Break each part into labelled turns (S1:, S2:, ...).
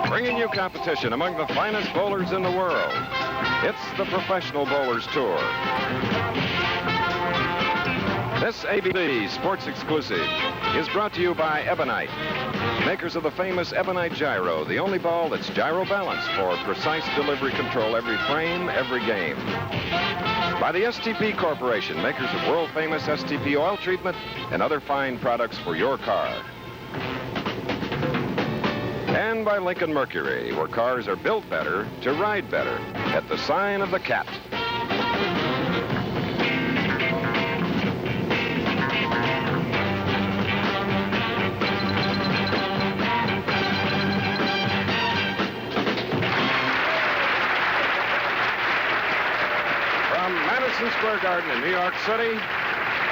S1: Bringing you competition among the finest bowlers in the world. It's the Professional Bowlers Tour. This ABC Sports Exclusive is brought to you by Ebonite, makers of the famous Ebonite Gyro, the only ball that's gyro balanced for precise delivery control every frame, every game. By the STP Corporation, makers of world-famous STP oil treatment and other fine products for your car. And by Lincoln Mercury, where cars are built better to ride better, at the sign of the cat. From Madison Square Garden in New York City,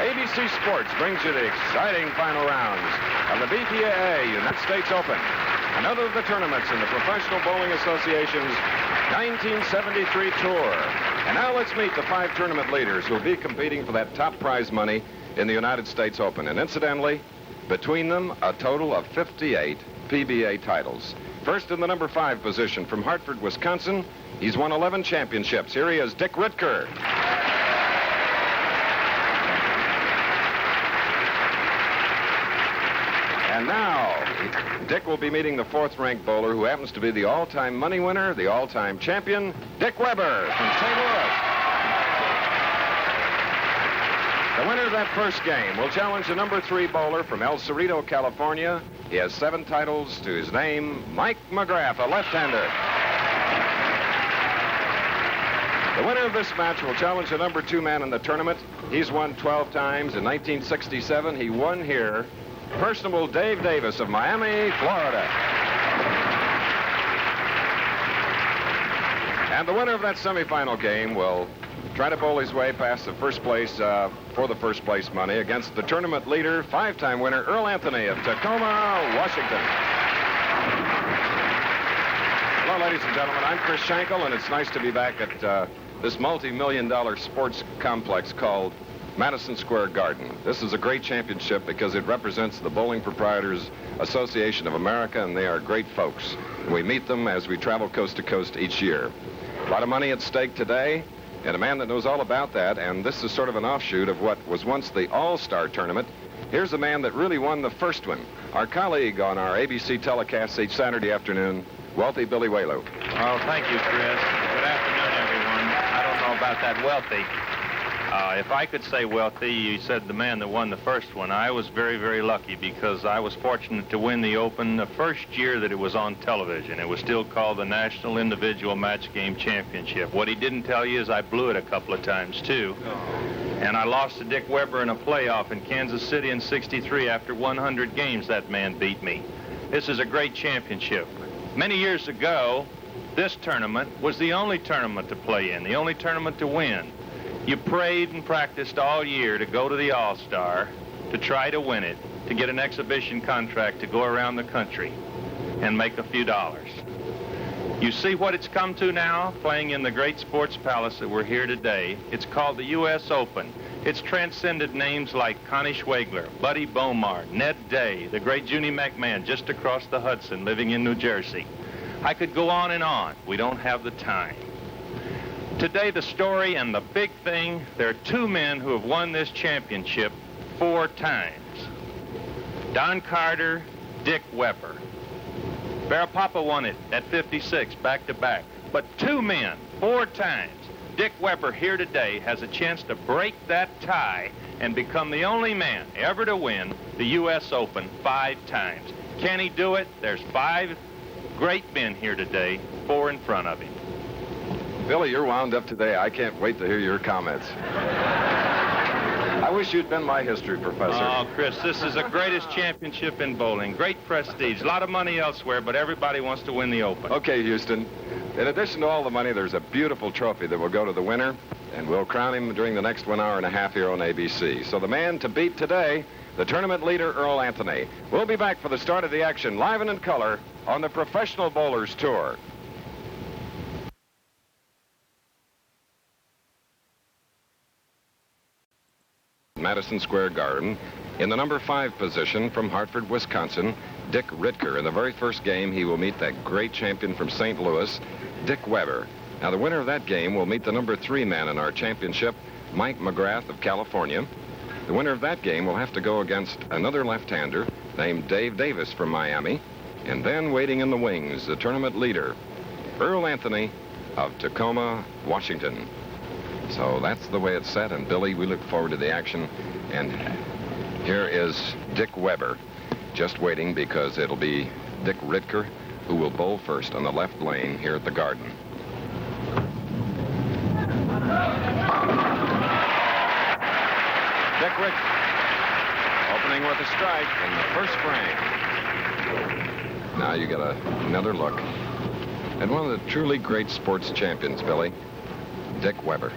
S1: ABC Sports brings you the exciting final rounds of the PBA United States Open. Another of the tournaments in the Professional Bowling Association's 1973 tour. And now let's meet the 5 tournament leaders who will be competing for that top prize money in the United States Open. And incidentally, between them, a total of 58 PBA titles. First in the number 5 position from Hartford, Wisconsin, he's won 11 championships. Here he is, Dick Ritker. And now, Dick will be meeting the 4th-ranked bowler who happens to be the all-time money winner, the all-time champion, Dick Weber from St. Louis. The winner of that first game will challenge the number 3 bowler from El Cerrito, California. He has 7 titles to his name, Mike McGrath, a left-hander. The winner of this match will challenge the number 2 man in the tournament. He's won 12 times. In 1967, he won here. Personable Dave Davis of Miami, Florida. And the winner of that semifinal game will try to bowl his way past the first place for the first place money against the tournament leader, 5-time winner Earl Anthony of Tacoma, Washington. Hello, ladies and gentlemen. I'm Chris Schenkel, and it's nice to be back at this multi-million-dollar sports complex called Madison Square Garden. This is a great championship because it represents the Bowling Proprietors Association of America, and they are great folks. We meet them as we travel coast to coast each year. A lot of money at stake today, and a man that knows all about that, and this is sort of an offshoot of what was once the All-Star Tournament. Here's a man that really won the first one. Our colleague on our ABC telecasts each Saturday afternoon, wealthy Billy Whaley.
S2: Oh, thank you, Chris. Good afternoon, everyone. I don't know about that wealthy. If I could say wealthy, you said the man that won the first one. I was very, very lucky because I was fortunate to win the Open the first year that it was on television. It was still called the National Individual Match Game Championship. What he didn't tell you is I blew it a couple of times, too. And I lost to Dick Weber in a playoff in Kansas City in '63. After 100 games, that man beat me. This is a great championship. Many years ago, this tournament was the only tournament to play in, the only tournament to win. You prayed and practiced all year to go to the All-Star, to try to win it, to get an exhibition contract to go around the country and make a few dollars. You see what it's come to now, playing in the great sports palace that we're here today. It's called the U.S. Open. It's transcended names like Connie Schwegler, Buddy Bomar, Ned Day, the great Junie McMahon just across the Hudson living in New Jersey. I could go on and on. We don't have the time. Today, the story and the big thing, there are 2 men who have won this championship 4 times. Don Carter, Dick Weber. Bear Papa won it at 56, back-to-back. But 2 men, 4 times. Dick Weber here today has a chance to break that tie and become the only man ever to win the U.S. Open 5 times. Can he do it? There's 5 great men here today, 4 in front of him.
S1: Billy, you're wound up today. I can't wait to hear your comments. I wish you'd been my history professor.
S2: Oh, Chris, this is the greatest championship in bowling. Great prestige. A lot of money elsewhere, but everybody wants to win the Open.
S1: Okay, Houston. In addition to all the money, there's a beautiful trophy that will go to the winner, and we'll crown him during the next 1 hour and a half here on ABC. So the man to beat today, the tournament leader, Earl Anthony. We'll be back for the start of the action, live and in color, on the Professional Bowlers Tour. Madison Square Garden. In the number 5 position from Hartford, Wisconsin, Dick Ritker. In the very first game, he will meet that great champion from St. Louis, Dick Weber. Now, the winner of that game will meet the number 3 man in our championship, Mike McGrath of California. The winner of that game will have to go against another left-hander named Dave Davis from Miami. And then waiting in the wings, the tournament leader, Earl Anthony of Tacoma, Washington. So that's the way it's set. And Billy, we look forward to the action. And here is Dick Weber, just waiting because it'll be Dick Ritker who will bowl first on the left lane here at the Garden. Dick Ritker opening with a strike in the first frame. Now you get another look at one of the truly great sports champions, Billy, Dick Weber.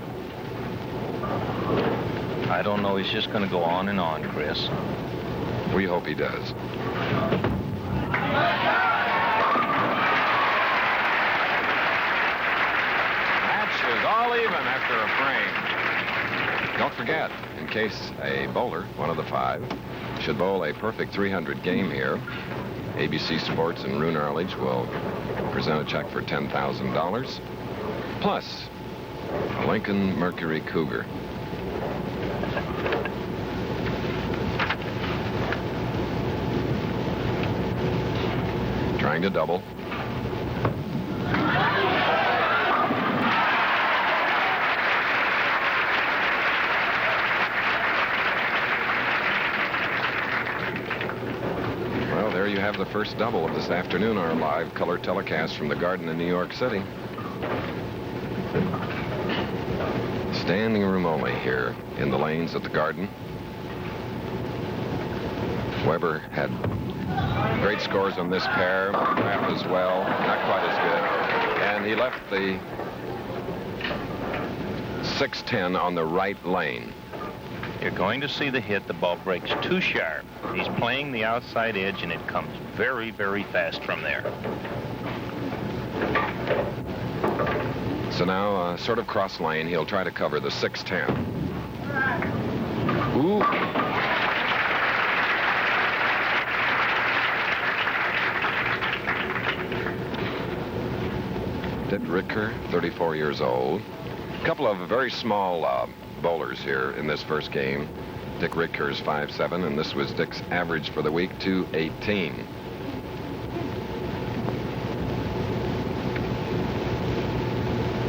S3: I don't know. He's just going to go on and on, Chris.
S1: We hope he does. Match is all even after a frame. Don't forget, in case a bowler, one of the 5, should bowl a perfect 300 game here, ABC Sports and Roone Arledge will present a check for $10,000, plus a Lincoln Mercury Cougar. Trying to double. Well, there you have the first double of this afternoon, our live color telecast from the Garden in New York City. Standing room only here in the lanes at the Garden. Weber had great scores on this pair, McGrath as well, not quite as good. And he left the 6-10 on the right lane.
S3: You're going to see the hit. The ball breaks too sharp. He's playing the outside edge, and it comes very, very fast from there.
S1: So now, sort of cross lane, he'll try to cover the 6-10. Ooh. Dick Ritker, 34 years old. A couple of very small bowlers here in this first game. Dick Ritker's 5'7", and this was Dick's average for the week, 218.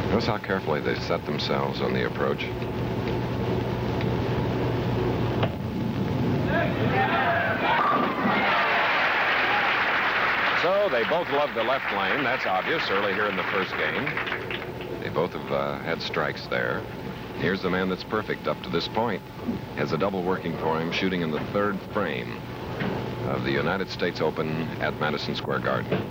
S1: Notice how carefully they set themselves on the approach. So they both love the left lane. That's obvious early here in the first game. They both have had strikes there. Here's the man that's perfect up to this point. Has a double working for him, shooting in the 3rd frame of the United States Open at Madison Square Garden.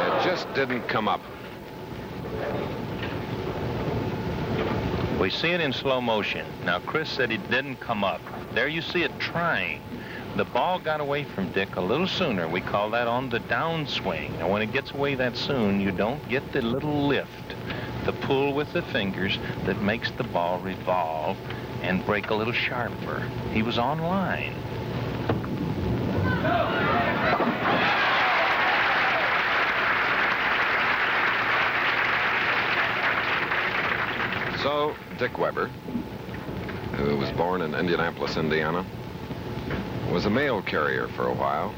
S1: It just didn't come up.
S3: We see it in slow motion. Now, Chris said it didn't come up. There you see it trying. The ball got away from Dick a little sooner. We call that on the downswing. And when it gets away that soon, you don't get the little lift, the pull with the fingers that makes the ball revolve and break a little sharper. He was on line.
S1: So, Dick Weber, who was born in Indianapolis, Indiana, was a mail carrier for a while,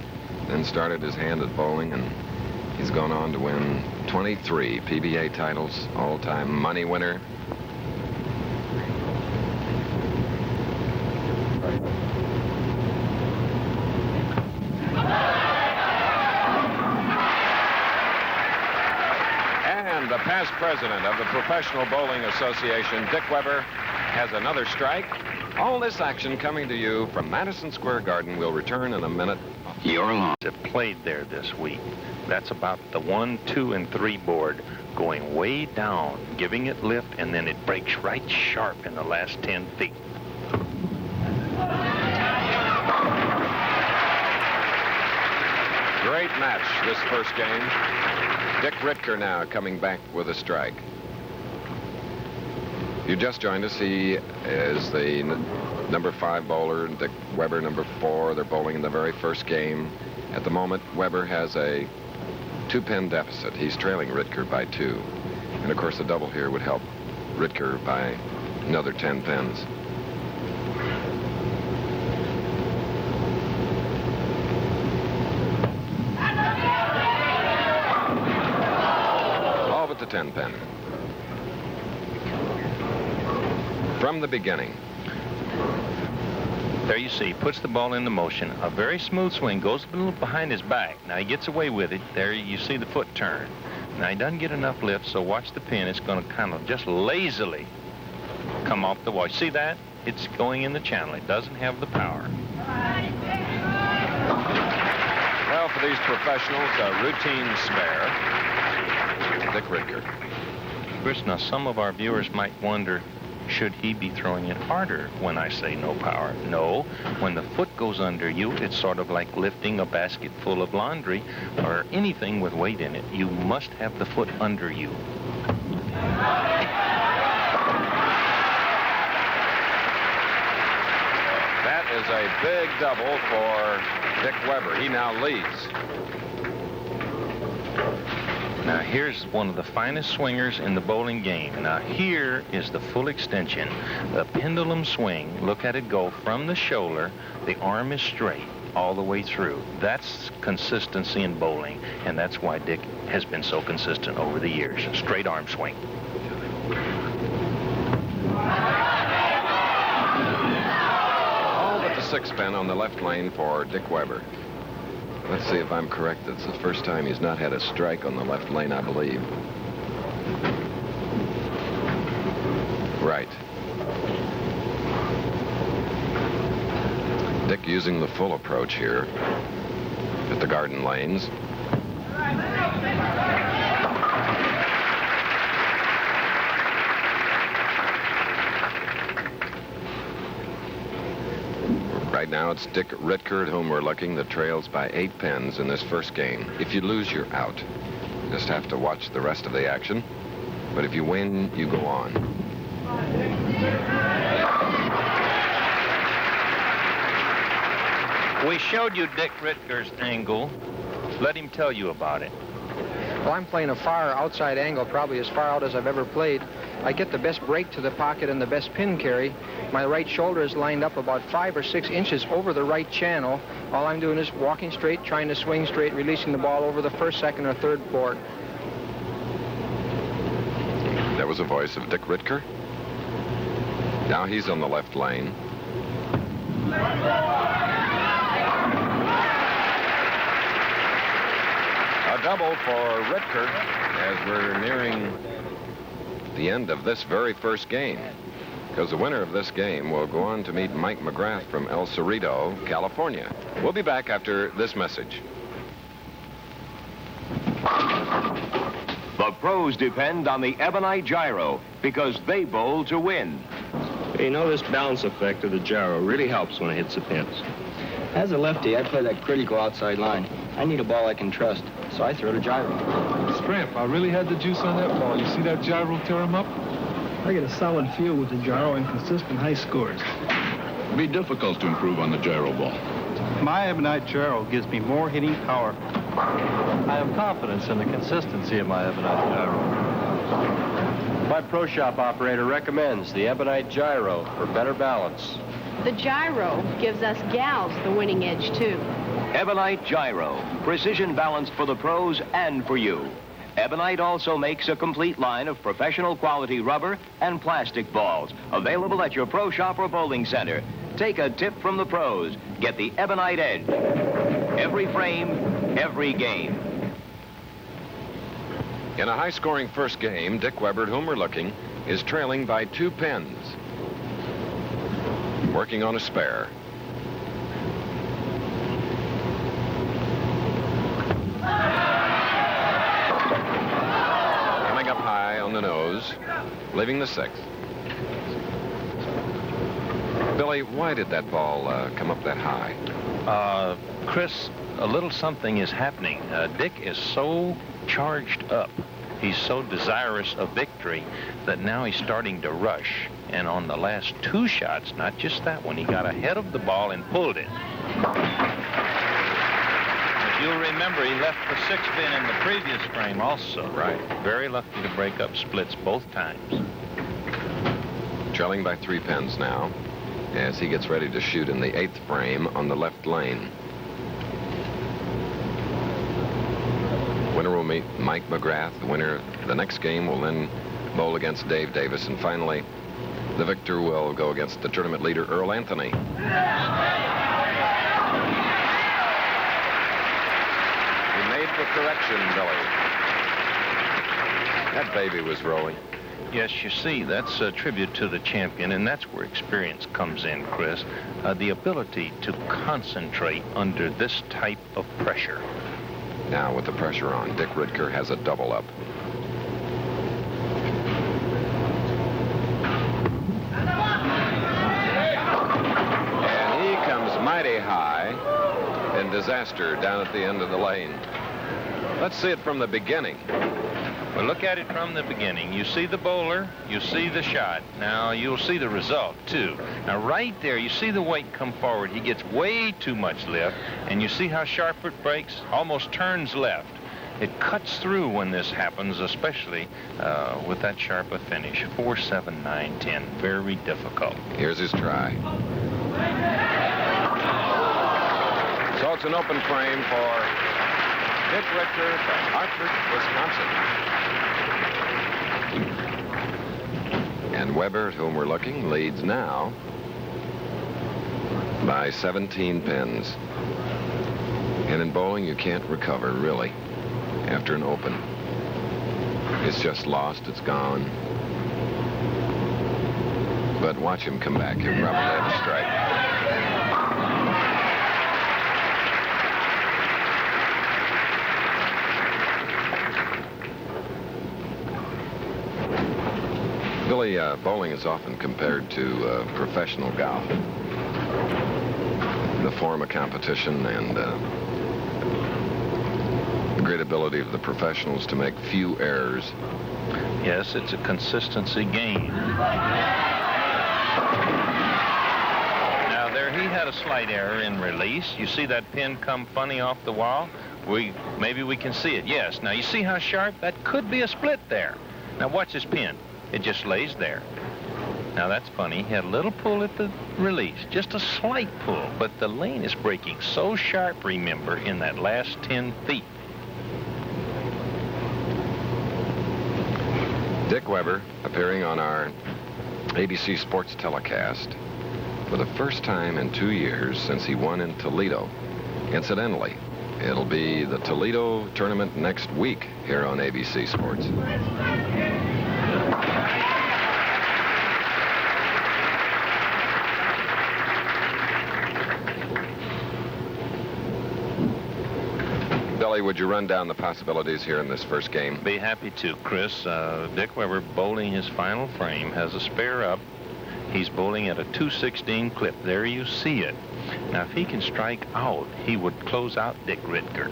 S1: then started his hand at bowling, and he's gone on to win 23 PBA titles, all-time money winner. And the past president of the Professional Bowling Association, Dick Weber, has another strike. All this action coming to you from Madison Square Garden. Will return in a minute.
S3: Your lines have played there this week. That's about the 1, 2, and 3 board going way down, giving it lift, and then it breaks right sharp in the last 10 feet.
S1: Great match this first game. Dick Ritker now coming back with a strike. If you just joined us, he is the number 5 bowler, Dick Weber number 4. They're bowling in the very first game. At the moment, Weber has a 2-pin deficit. He's trailing Ritker by 2. And of course, the double here would help Ritker by another 10 pins. All but the 10 pin. From the beginning.
S3: There you see, puts the ball into motion. A very smooth swing, goes a little behind his back. Now he gets away with it. There you see the foot turn. Now he doesn't get enough lift, so watch the pin. It's going to kind of just lazily come off the wall. See that? It's going in the channel. It doesn't have the power.
S1: Well, for these professionals, a routine spare. Dick Ritker.
S3: Chris, now some of our viewers might wonder, should he be throwing it harder when I say no power? No. When the foot goes under you, it's sort of like lifting a basket full of laundry or anything with weight in it. You must have the foot under you.
S1: That is a big double for Dick Weber. He now leads.
S3: Now here's one of the finest swingers in the bowling game. Now here is the full extension, the pendulum swing. Look at it go from the shoulder. The arm is straight all the way through. That's consistency in bowling, and that's why Dick has been so consistent over the years. Straight arm swing.
S1: All but the 6-pin on the left lane for Dick Weber. Let's see if I'm correct. It's the first time he's not had a strike on the left lane, I believe. Right. Dick using the full approach here at the garden lanes. Right now, it's Dick Ritker at whom we're looking that trails by 8 pins in this first game. If you lose, you're out. You just have to watch the rest of the action. But if you win, you go on.
S3: We showed you Dick Ritker's angle. Let him tell you about it.
S4: Well, I'm playing a far outside angle, probably as far out as I've ever played. I get the best break to the pocket and the best pin carry. My right shoulder is lined up about 5 or 6 inches over the right channel. All I'm doing is walking straight, trying to swing straight, releasing the ball over the first, second, or third board.
S1: That was a voice of Dick Ritker. Now he's on the left lane. A double for Ritker as we're nearing the end of this very first game, because the winner of this game will go on to meet Mike McGrath from El Cerrito, California. We'll be back after this message.
S5: The pros depend on the Ebonite gyro because they bowl to win.
S6: You know, this balance effect of the gyro really helps when it hits the pins.
S7: As a lefty, I play that critical outside line. I need a ball I can trust, so I throw the gyro.
S8: Scramp, I really had the juice on that ball. You see that gyro tear him up?
S9: I get a solid feel with the gyro and consistent high scores.
S10: It'd be difficult to improve on the gyro ball.
S9: My Ebonite gyro gives me more hitting power.
S11: I have confidence in the consistency of my Ebonite gyro.
S6: My pro shop operator recommends the Ebonite gyro for better balance.
S12: The gyro gives us gals the winning edge, too.
S5: Ebonite gyro, precision balance for the pros and for you. Ebonite also makes a complete line of professional quality rubber and plastic balls, available at your pro shop or bowling center. Take a tip from the pros. Get the Ebonite edge. Every frame, every game.
S1: In a high-scoring first game, Dick Weber, at whom we're looking, is trailing by 2 pins. Working on a spare. Coming up high on the nose, leaving the 6th. Billy, why did that ball come up that high?
S3: Chris, a little something is happening. Dick is so charged up. He's so desirous of victory that now he's starting to rush. And on the last 2 shots, not just that one, he got ahead of the ball and pulled it. If you'll remember, he left the 6-pin in the previous frame also.
S1: Right.
S3: Very lucky to break up splits both times.
S1: Trailing by 3 pins now as he gets ready to shoot in the 8th frame on the left lane. Winner will meet Mike McGrath. The winner of the next game will then bowl against Dave Davis. And finally, the victor will go against the tournament leader, Earl Anthony. He made the correction, Billy. That baby was rolling.
S3: Yes, you see, that's a tribute to the champion, and that's where experience comes in, Chris. The ability to concentrate under this type of pressure.
S1: Now, with the pressure on, Dick Ridker has a double up. And he comes mighty high in disaster down at the end of the lane. Let's see it from the beginning.
S3: Well, look at it from the beginning. You see the bowler, you see the shot. Now, you'll see the result, too. Now, right there, you see the weight come forward. He gets way too much lift, and you see how sharp it breaks? Almost turns left. It cuts through when this happens, especially with that sharp a finish. 4, 7, 9, 10. Very difficult.
S1: Here's his try. So it's an open frame for Dick Ridker from Hartford, Wisconsin. And Weber, at whom we're looking, leads now by 17 pins. And in bowling, you can't recover, really, after an open. It's just lost. It's gone. But watch him come back. He'll probably have a strike. Billy, bowling is often compared to professional golf. The form of competition and the great ability of the professionals to make few errors.
S3: Yes, it's a consistency game. Now, there he had a slight error in release. You see that pin come funny off the wall? Maybe we can see it, yes. Now, you see how sharp? That could be a split there. Now, watch his pin. It just lays there. Now, that's funny. He had a little pull at the release, just a slight pull, but the lane is breaking so sharp, remember, in that last 10 feet.
S1: Dick Weber appearing on our ABC Sports telecast for the first time in 2 years since he won in Toledo. Incidentally, it'll be the Toledo tournament next week here on ABC Sports. Billy, would you run down the possibilities here in this first game?
S3: Be happy to, Chris. Dick Weber, bowling his final frame, has a spare up. He's bowling at a 216 clip. There you see it. Now, if he can strike out, he would close out Dick Ridker.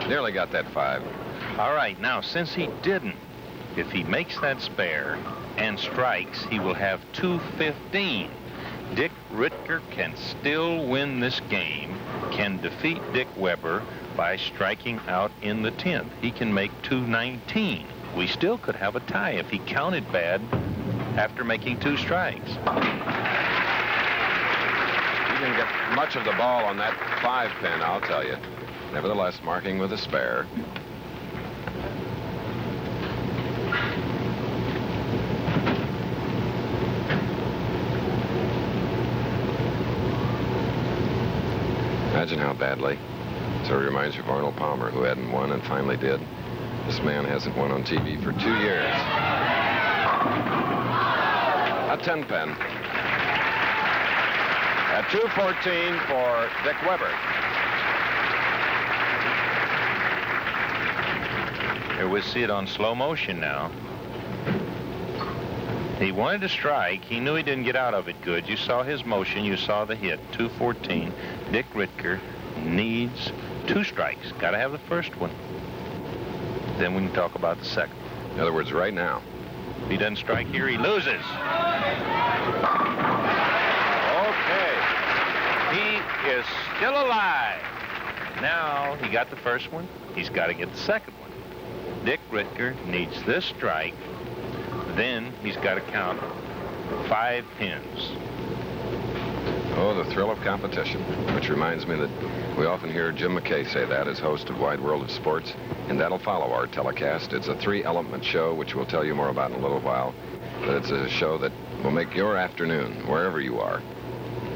S1: Nearly got that 5.
S3: All right, now, since he didn't, if he makes that spare and strikes, he will have 215. Dick Ridker can still win this game, can defeat Dick Weber by striking out in the 10th. He can make 219. We still could have a tie if he counted bad after making 2 strikes.
S1: He didn't get much of the ball on that 5 pin, I'll tell you. Nevertheless, marking with a spare. Imagine how badly. So it reminds you of Arnold Palmer, who hadn't won and finally did. This man hasn't won on TV for 2 years. A 10 pin. At 214 for Dick Weber.
S3: Here we see it on slow motion now. He wanted to strike. He knew he didn't get out of it good. You saw his motion. You saw the hit. 214. Dick Ritker needs 2 strikes. Got to have the first one. Then we can talk about the second.
S1: In other words, right now.
S3: If he doesn't strike here, he loses. Okay. He is still alive. Now he got the first one. He's got to get the second one. Dick Ritker needs this strike. Then he's got to count 5 pins.
S1: Oh, the thrill of competition, which reminds me that we often hear Jim McKay say that as host of Wide World of Sports, and that'll follow our telecast. It's a 3-element show, which we'll tell you more about in a little while, but it's a show that will make your afternoon, wherever you are,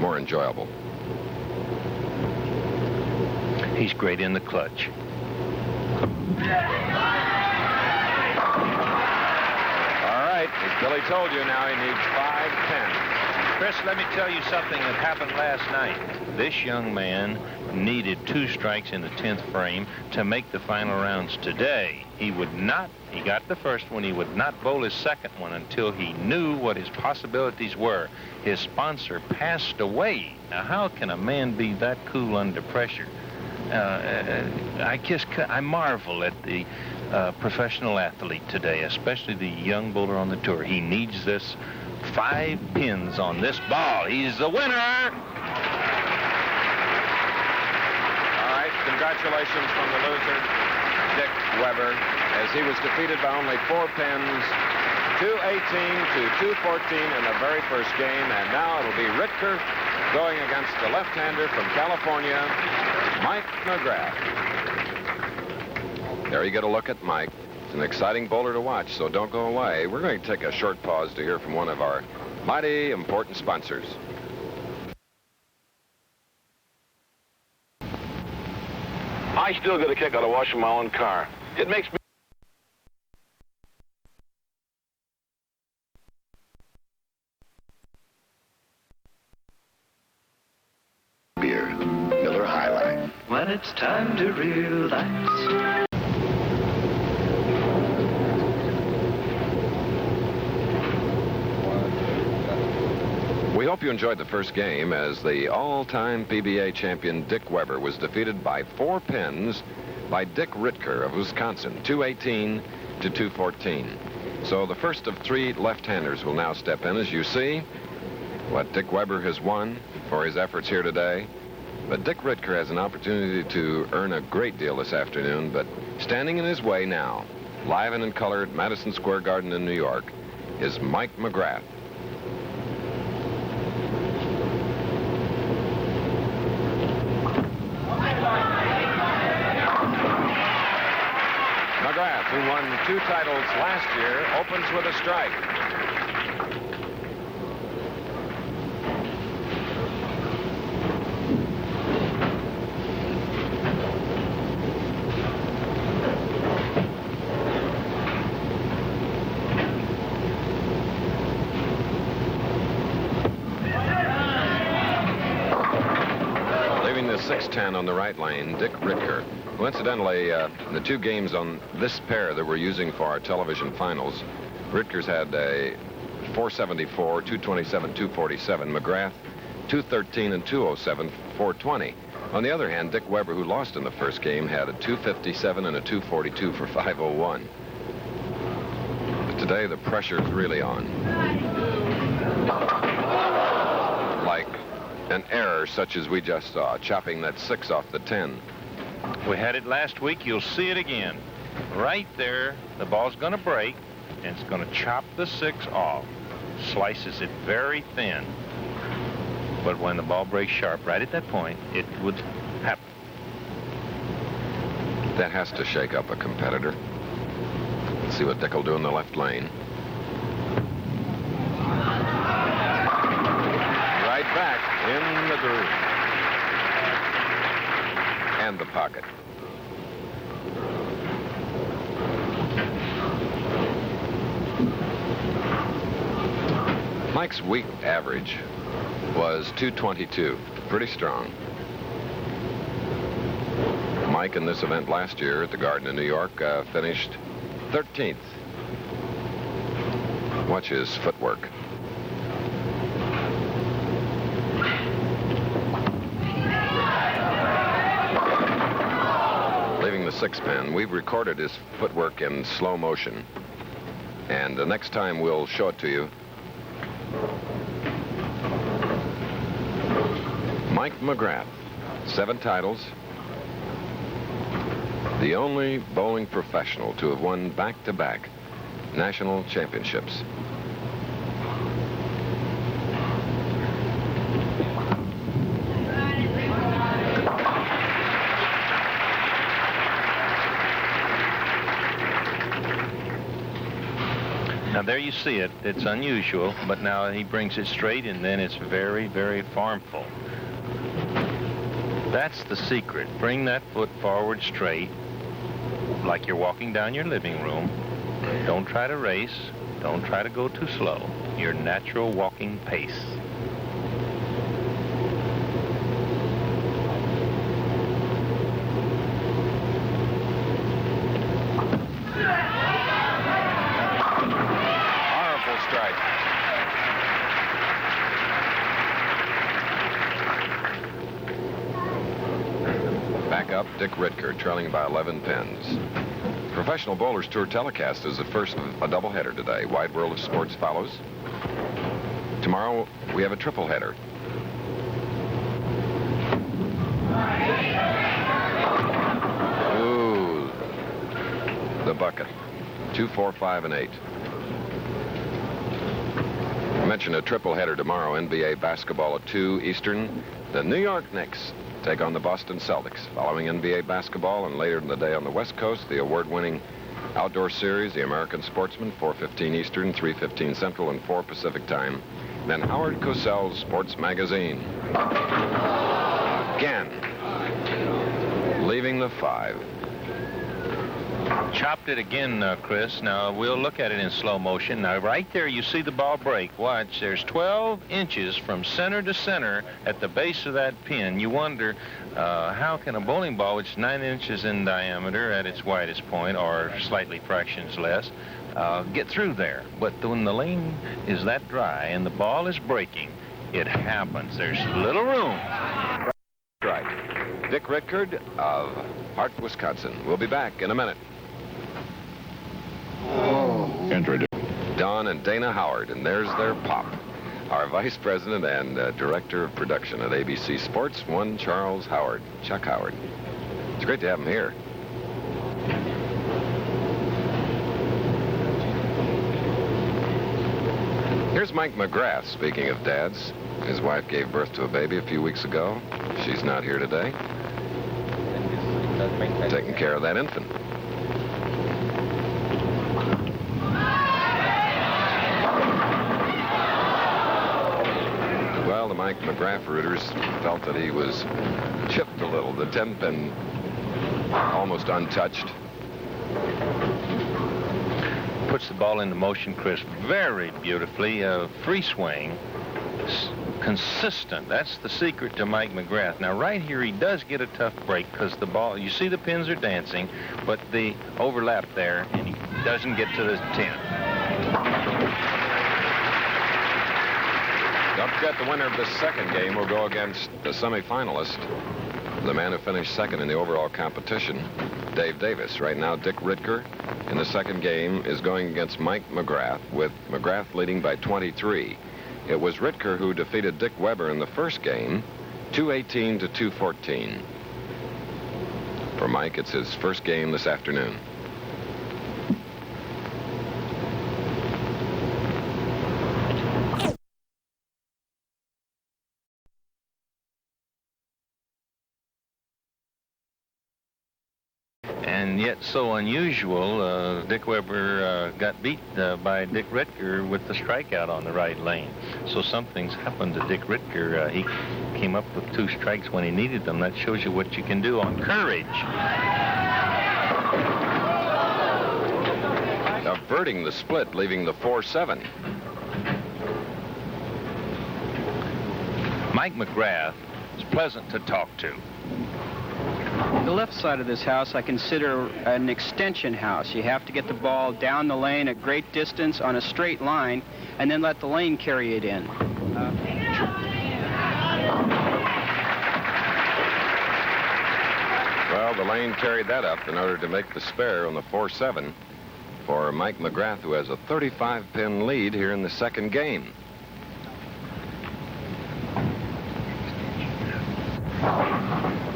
S1: more enjoyable.
S3: He's great in the clutch.
S1: As Billy told you, now he needs 5 pins.
S3: Chris, let me tell you something that happened last night. This young man needed 2 strikes in the 10th frame to make the final rounds today. He got the first one. He would not bowl his second one until he knew what his possibilities were. His sponsor passed away. Now, how can a man be that cool under pressure? I marvel at the professional athlete today, especially the young bowler on the tour. He needs this 5 pins on this ball. He's the winner.
S1: All right, congratulations from the loser, Dick Weber, as he was defeated by only 4 pins, 218 to 214 in the very first game. And now it'll be Ritker going against the left-hander from California, Mike McGrath. There you get a look at Mike. It's an exciting bowler to watch, so don't go away. We're going to take a short pause to hear from one of our mighty important sponsors.
S13: I still get a kick out of washing my own car. It makes me...
S14: Beer, Miller High Life.
S15: When it's time to relax.
S1: We hope you enjoyed the first game as the all-time PBA champion Dick Weber was defeated by 4 pins by Dick Ritker of Wisconsin, 218 to 214. So the first of 3 left-handers will now step in. As you see, what Dick Weber has won for his efforts here today. But Dick Ritker has an opportunity to earn a great deal this afternoon, but standing in his way now, live and in color at Madison Square Garden in New York, is Mike McGrath. McGrath, who won 2 titles last year, opens with a strike. Leaving the 6-10 on the right lane, Dick Ritker. Coincidentally, the 2 games on this pair that we're using for our television finals, Ritker's had a 474, 227, 247. McGrath, 213 and 207, 420. On the other hand, Dick Weber, who lost in the first game, had a 257 and a 242 for 501. But today, the pressure's really on. Like an error such as we just saw, chopping that 6 off the 10.
S3: We had it last week. You'll see it again. Right there, the ball's going to break, and it's going to chop the 6 off. Slices it very thin. But when the ball breaks sharp, right at that point, it would happen.
S1: That has to shake up a competitor. Let's see what Dick will do in the left lane. Right back in the groove. And the pocket. Mike's week average was 222. Pretty strong. Mike in this event last year at the Garden in New York finished 13th. Watch his footwork. Leaving the sixth man, we've recorded his footwork in slow motion. And the next time we'll show it to you. Mike McGrath, 7 titles. The only bowling professional to have won back-to-back national championships.
S3: Now there you see it. It's unusual, but now he brings it straight, and then it's very, very formful. That's the secret. Bring that foot forward straight, like you're walking down your living room. Don't try to race. Don't try to go too slow. Your natural walking pace.
S1: Dick Ritker trailing by 11 pins. Professional Bowlers Tour telecast is the first of a doubleheader today. Wide World of Sports follows. Tomorrow we have a triple header. Ooh, the bucket. 2, 4, 5, and 8. I mentioned a triple header tomorrow. NBA basketball at 2 Eastern. The New York Knicks take on the Boston Celtics. Following NBA basketball, and later in the day on the West Coast, the award-winning outdoor series, the American Sportsman, 4:15 Eastern, 3:15 Central, and 4 Pacific time. Then Howard Cosell's Sports Magazine. Again, leaving the 5.
S3: Chopped it again, Chris. Now, we'll look at it in slow motion. Now, right there, you see the ball break. Watch, there's 12 inches from center to center at the base of that pin. You wonder, how can a bowling ball, which is 9 inches in diameter at its widest point, or slightly fractions less, get through there? But when the lane is that dry and the ball is breaking, it happens. There's little room.
S1: Right. Dick Ritker of Hart, Wisconsin. We'll be back in a minute. Don and Dana Howard, and there's their pop. Our Vice President and Director of Production at ABC Sports, one Charles Howard, Chuck Howard. It's great to have him here. Here's Mike McGrath, speaking of dads. His wife gave birth to a baby a few weeks ago. She's not here today. Taking care of that infant. Well, the Mike McGrath rooters felt that he was chipped a little. The 10 pin almost untouched.
S3: Puts the ball into motion, Chris, very beautifully. Free swing, consistent. That's the secret to Mike McGrath. Now, right here, he does get a tough break because the ball, you see the pins are dancing, but the overlap there, and he doesn't get to the 10.
S1: Don't forget, the winner of the second game will go against the semifinalist, the man who finished second in the overall competition, Dave Davis. Right now, Dick Ritker in the second game is going against Mike McGrath, with McGrath leading by 23. It was Ritker who defeated Dick Weber in the first game, 218 to 214. For Mike, it's his first game this afternoon.
S3: And yet so unusual, Dick Weber got beat by Dick Ritker with the strikeout on the right lane. So something's happened to Dick Ritker. He came up with 2 strikes when he needed them. That shows you what you can do on courage.
S1: Averting the split, leaving the 4-7.
S3: Mike McGrath is pleasant to talk to.
S16: The left side of this house I consider an extension house. You have to get the ball down the lane at great distance on a straight line and then let the lane carry it in.
S1: Well, the lane carried that up in order to make the spare on the 4-7 for Mike McGrath, who has a 35-pin lead here in the second game.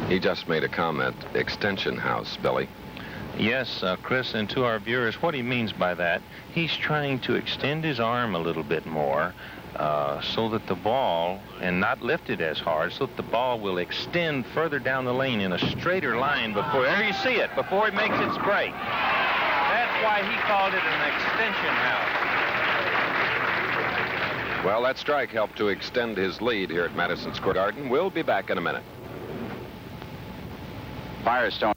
S1: He just made a comment, extension house, Billy.
S3: Yes, Chris, and to our viewers, what he means by that, he's trying to extend his arm a little bit more so that the ball, and not lift it as hard, so that the ball will extend further down the lane in a straighter line before, there you see it, before it makes its break. That's why he called it an extension house.
S1: Well, that strike helped to extend his lead here at Madison Square Garden. We'll be back in a minute.
S16: Firestone.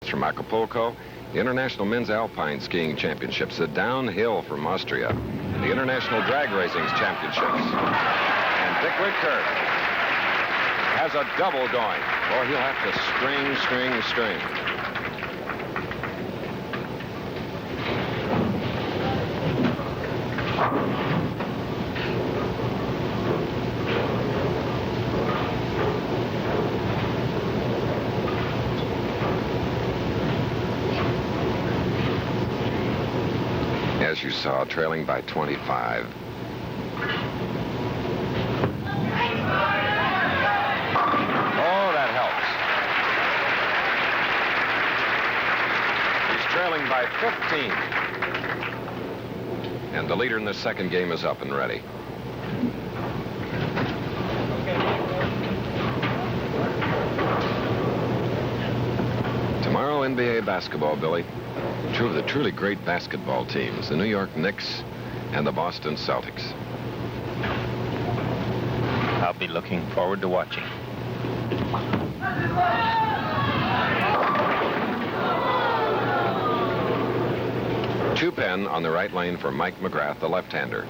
S1: From Acapulco, the International Men's Alpine Skiing Championships, the downhill from Austria, the International Drag Racing Championships. And Dick Whitker has a double going. Boy, he'll have to string. As you saw, trailing by 25. Oh, that helps. He's trailing by 15. And the leader in the second game is up and ready. Tomorrow, NBA basketball, Billy. Two of the truly great basketball teams, the New York Knicks and the Boston Celtics.
S3: I'll be looking forward to watching.
S1: Two pen on the right lane for Mike McGrath, the left-hander.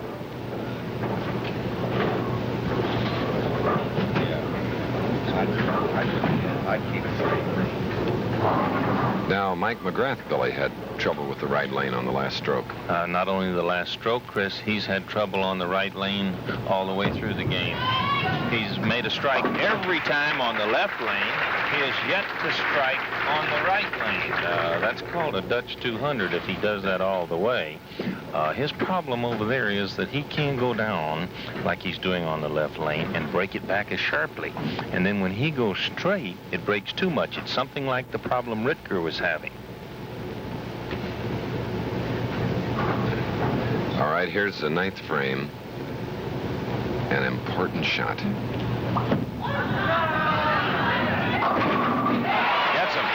S1: I'd keep it straight. Now, Mike McGrath, Billy, had trouble with the right lane on the last stroke.
S3: Not only the last stroke, Chris, he's had trouble on the right lane all the way through the game. He's made a strike every time on the left lane. He has yet to strike on the right lane. That's called a Dutch 200 if he does that all the way. His problem over there is that he can't go down like he's doing on the left lane and break it back as sharply. And then when he goes straight, it breaks too much. It's something like the problem Rittger was having.
S1: All right, here's the ninth frame. An important shot. Gets him.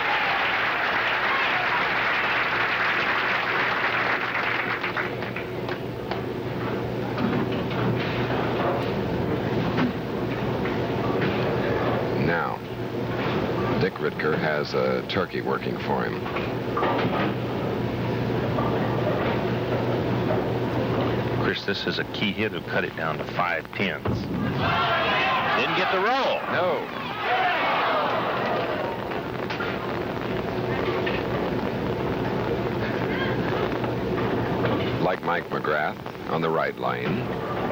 S1: Now, Dick Rittker has a turkey working for him.
S3: Chris, this is a key hit to cut it down to 5 tenths. Didn't get the roll.
S1: No. Like Mike McGrath on the right lane,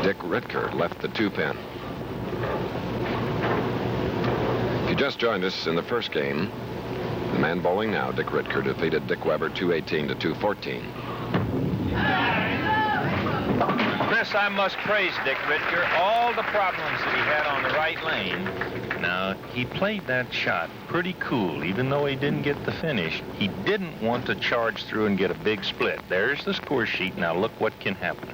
S1: Dick Rittker left the two-pin. If you just joined us in the first game, the man bowling now, Dick Rittker, defeated Dick Weber 218 to 214.
S3: Chris, I must praise Dick Rittker. All the problems that he had on the right lane. Now, he played that shot pretty cool, even though he didn't get the finish. He didn't want to charge through and get a big split. There's the score sheet. Now, look what can happen.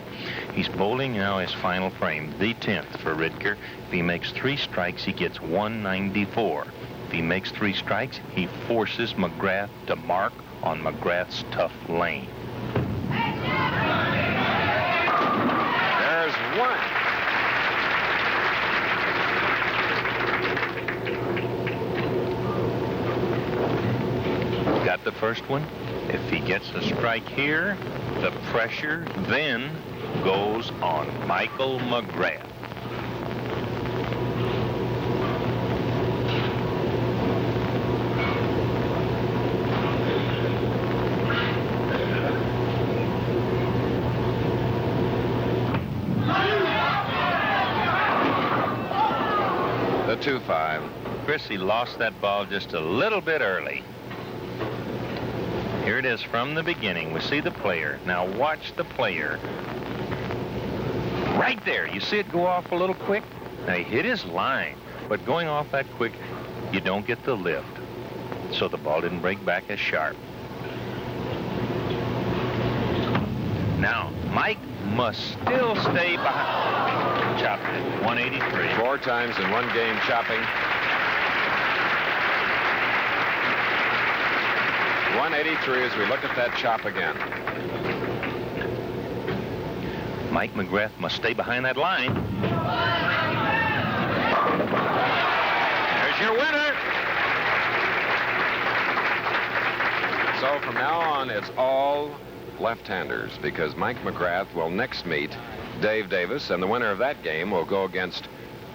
S3: He's bowling now his final frame, the 10th for Rittker. If he makes 3 strikes, he gets 194. If he makes 3 strikes, he forces McGrath to mark on McGrath's tough lane.
S1: There's one.
S3: Got the first one. If he gets a strike here, the pressure then goes on Michael McGrath.
S1: The 2-5.
S3: Chrissy lost that ball just a little bit early. Here it is from the beginning. We see the player. Now watch the player. Right there. You see it go off a little quick? Now he hit his line, but going off that quick, you don't get the lift. So the ball didn't break back as sharp. Now, Mike must still stay behind. Chopped it, 183.
S1: 4 times in one game chopping. 183 as we look at that chop again.
S3: Mike McGrath must stay behind that line. There's your winner.
S1: So from now on, it's all left-handers because Mike McGrath will next meet Dave Davis, and the winner of that game will go against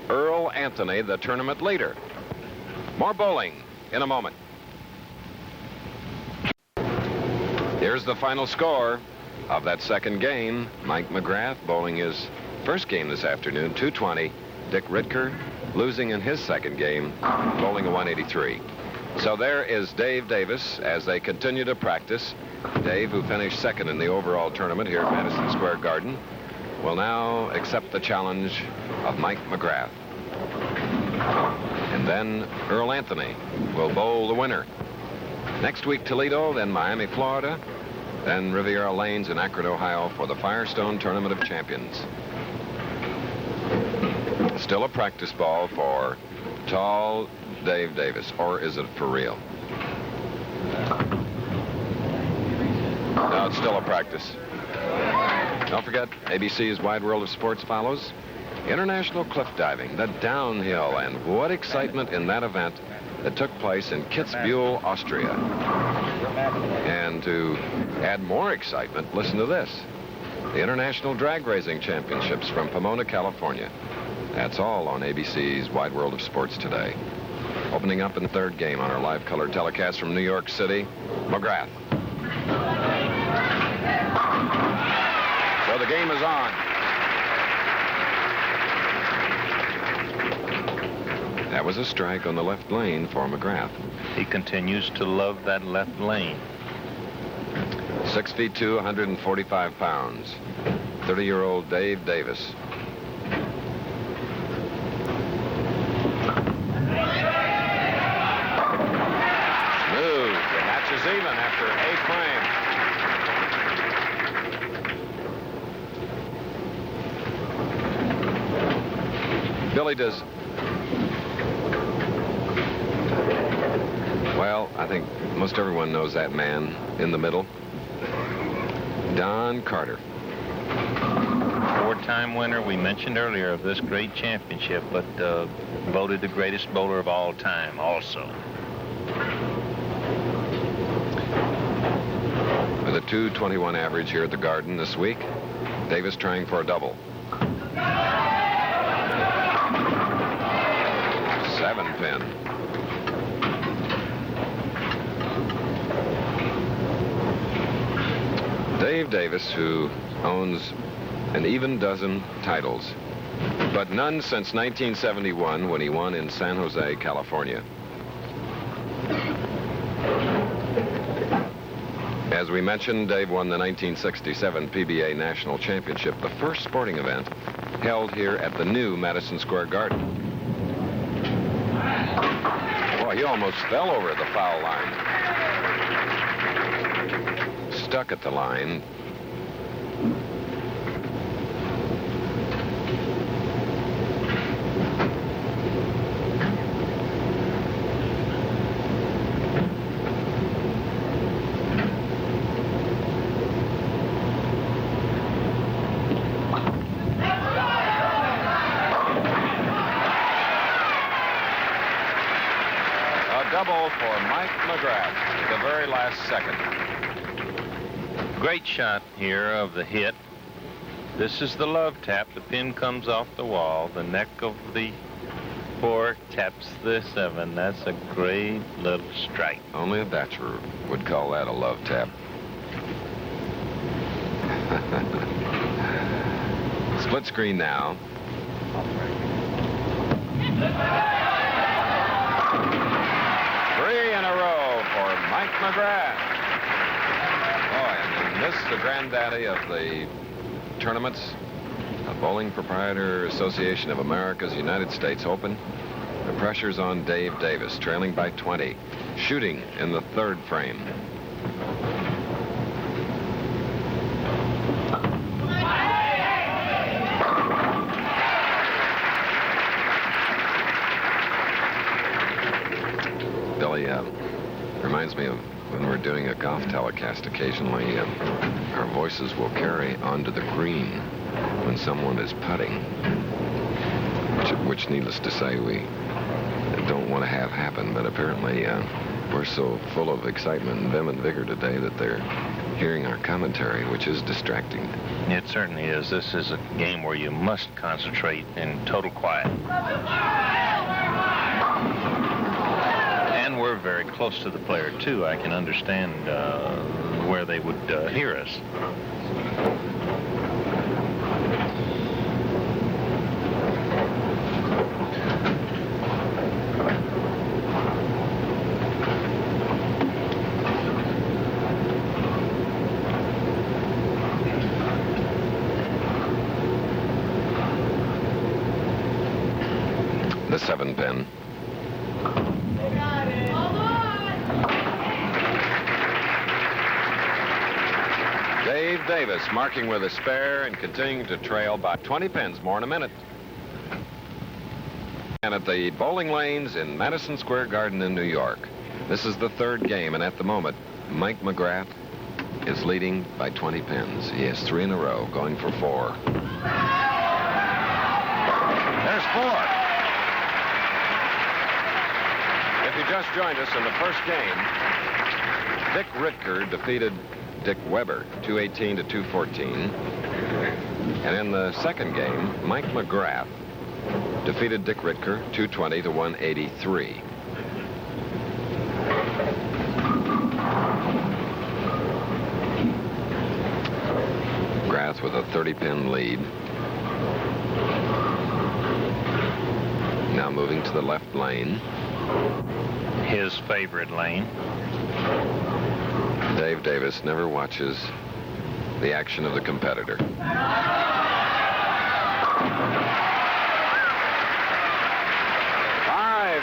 S1: Earl Anthony, the tournament leader. More bowling in a moment. Here's the final score of that second game. Mike McGrath bowling his first game this afternoon, 220. Dick Ritker losing in his second game, bowling a 183. So there is Dave Davis as they continue to practice. Dave, who finished second in the overall tournament here at Madison Square Garden, will now accept the challenge of Mike McGrath. And then Earl Anthony will bowl the winner. Next week, Toledo, then Miami, Florida, then Riviera Lanes in Akron, Ohio for the Firestone Tournament of Champions. Still a practice ball for tall Dave Davis, or is it for real? No, it's still a practice. Don't forget, ABC's Wide World of Sports follows international cliff diving, the downhill, and what excitement in that event that took place in Kitzbühel, Austria. And to add more excitement, listen to this. The International Drag Racing Championships from Pomona, California. That's all on ABC's Wide World of Sports today. Opening up in the third game on our live color telecast from New York City, McGrath. So the game is on. That was a strike on the left lane for McGrath.
S3: He continues to love that left lane.
S1: 6 feet 2, 145 pounds. 30-year-old Dave Davis. Moved. The match is even after 8 frames. Billy, does... Well, I think most everyone knows that man in the middle. Don Carter.
S3: 4-time winner, we mentioned earlier, of this great championship, but voted the greatest bowler of all time also.
S1: With a 221 average here at the Garden this week, Davis trying for a double. 7-pin. Dave Davis, who owns an even dozen titles, but none since 1971 when he won in San Jose, California. As we mentioned, Dave won the 1967 PBA National Championship, the first sporting event held here at the new Madison Square Garden. Boy, he almost fell over the foul line. Stuck at the line. A double for Mike McGrath at the very last second.
S3: Great shot here of the hit. This is the love tap. The pin comes off the wall. The neck of the 4 taps the 7. That's a great little strike.
S1: Only a bachelor would call that a love tap. Split screen now. McGrath. Boy, and this is the granddaddy of the tournaments. The Bowling Proprietor Association of America's United States Open. The pressure's on Dave Davis, trailing by 20. Shooting in the third frame. Billy, reminds me of when we're doing a golf telecast occasionally, our voices will carry onto the green when someone is putting, which needless to say, we don't want to have happen, but apparently we're so full of excitement and vim and vigor today that they're hearing our commentary, which is distracting.
S3: It certainly is. This is a game where you must concentrate in total quiet. And we're very close to the player, too. I can understand where they would hear us.
S1: The 7-pin. Dave Davis marking with a spare and continuing to trail by 20 pins, more in a minute. And at the bowling lanes in Madison Square Garden in New York. This is the third game, and at the moment, Mike McGrath is leading by 20 pins. He has 3 in a row, going for 4. There's 4. If you just joined us in the first game, Dick Ritker defeated Dick Weber, 218 to 214. And in the second game, Mike McGrath defeated Dick Ritker, 220 to 183. McGrath with a 30-pin lead. Now moving to the left lane.
S3: His favorite lane.
S1: Dave Davis never watches the action of the competitor. 5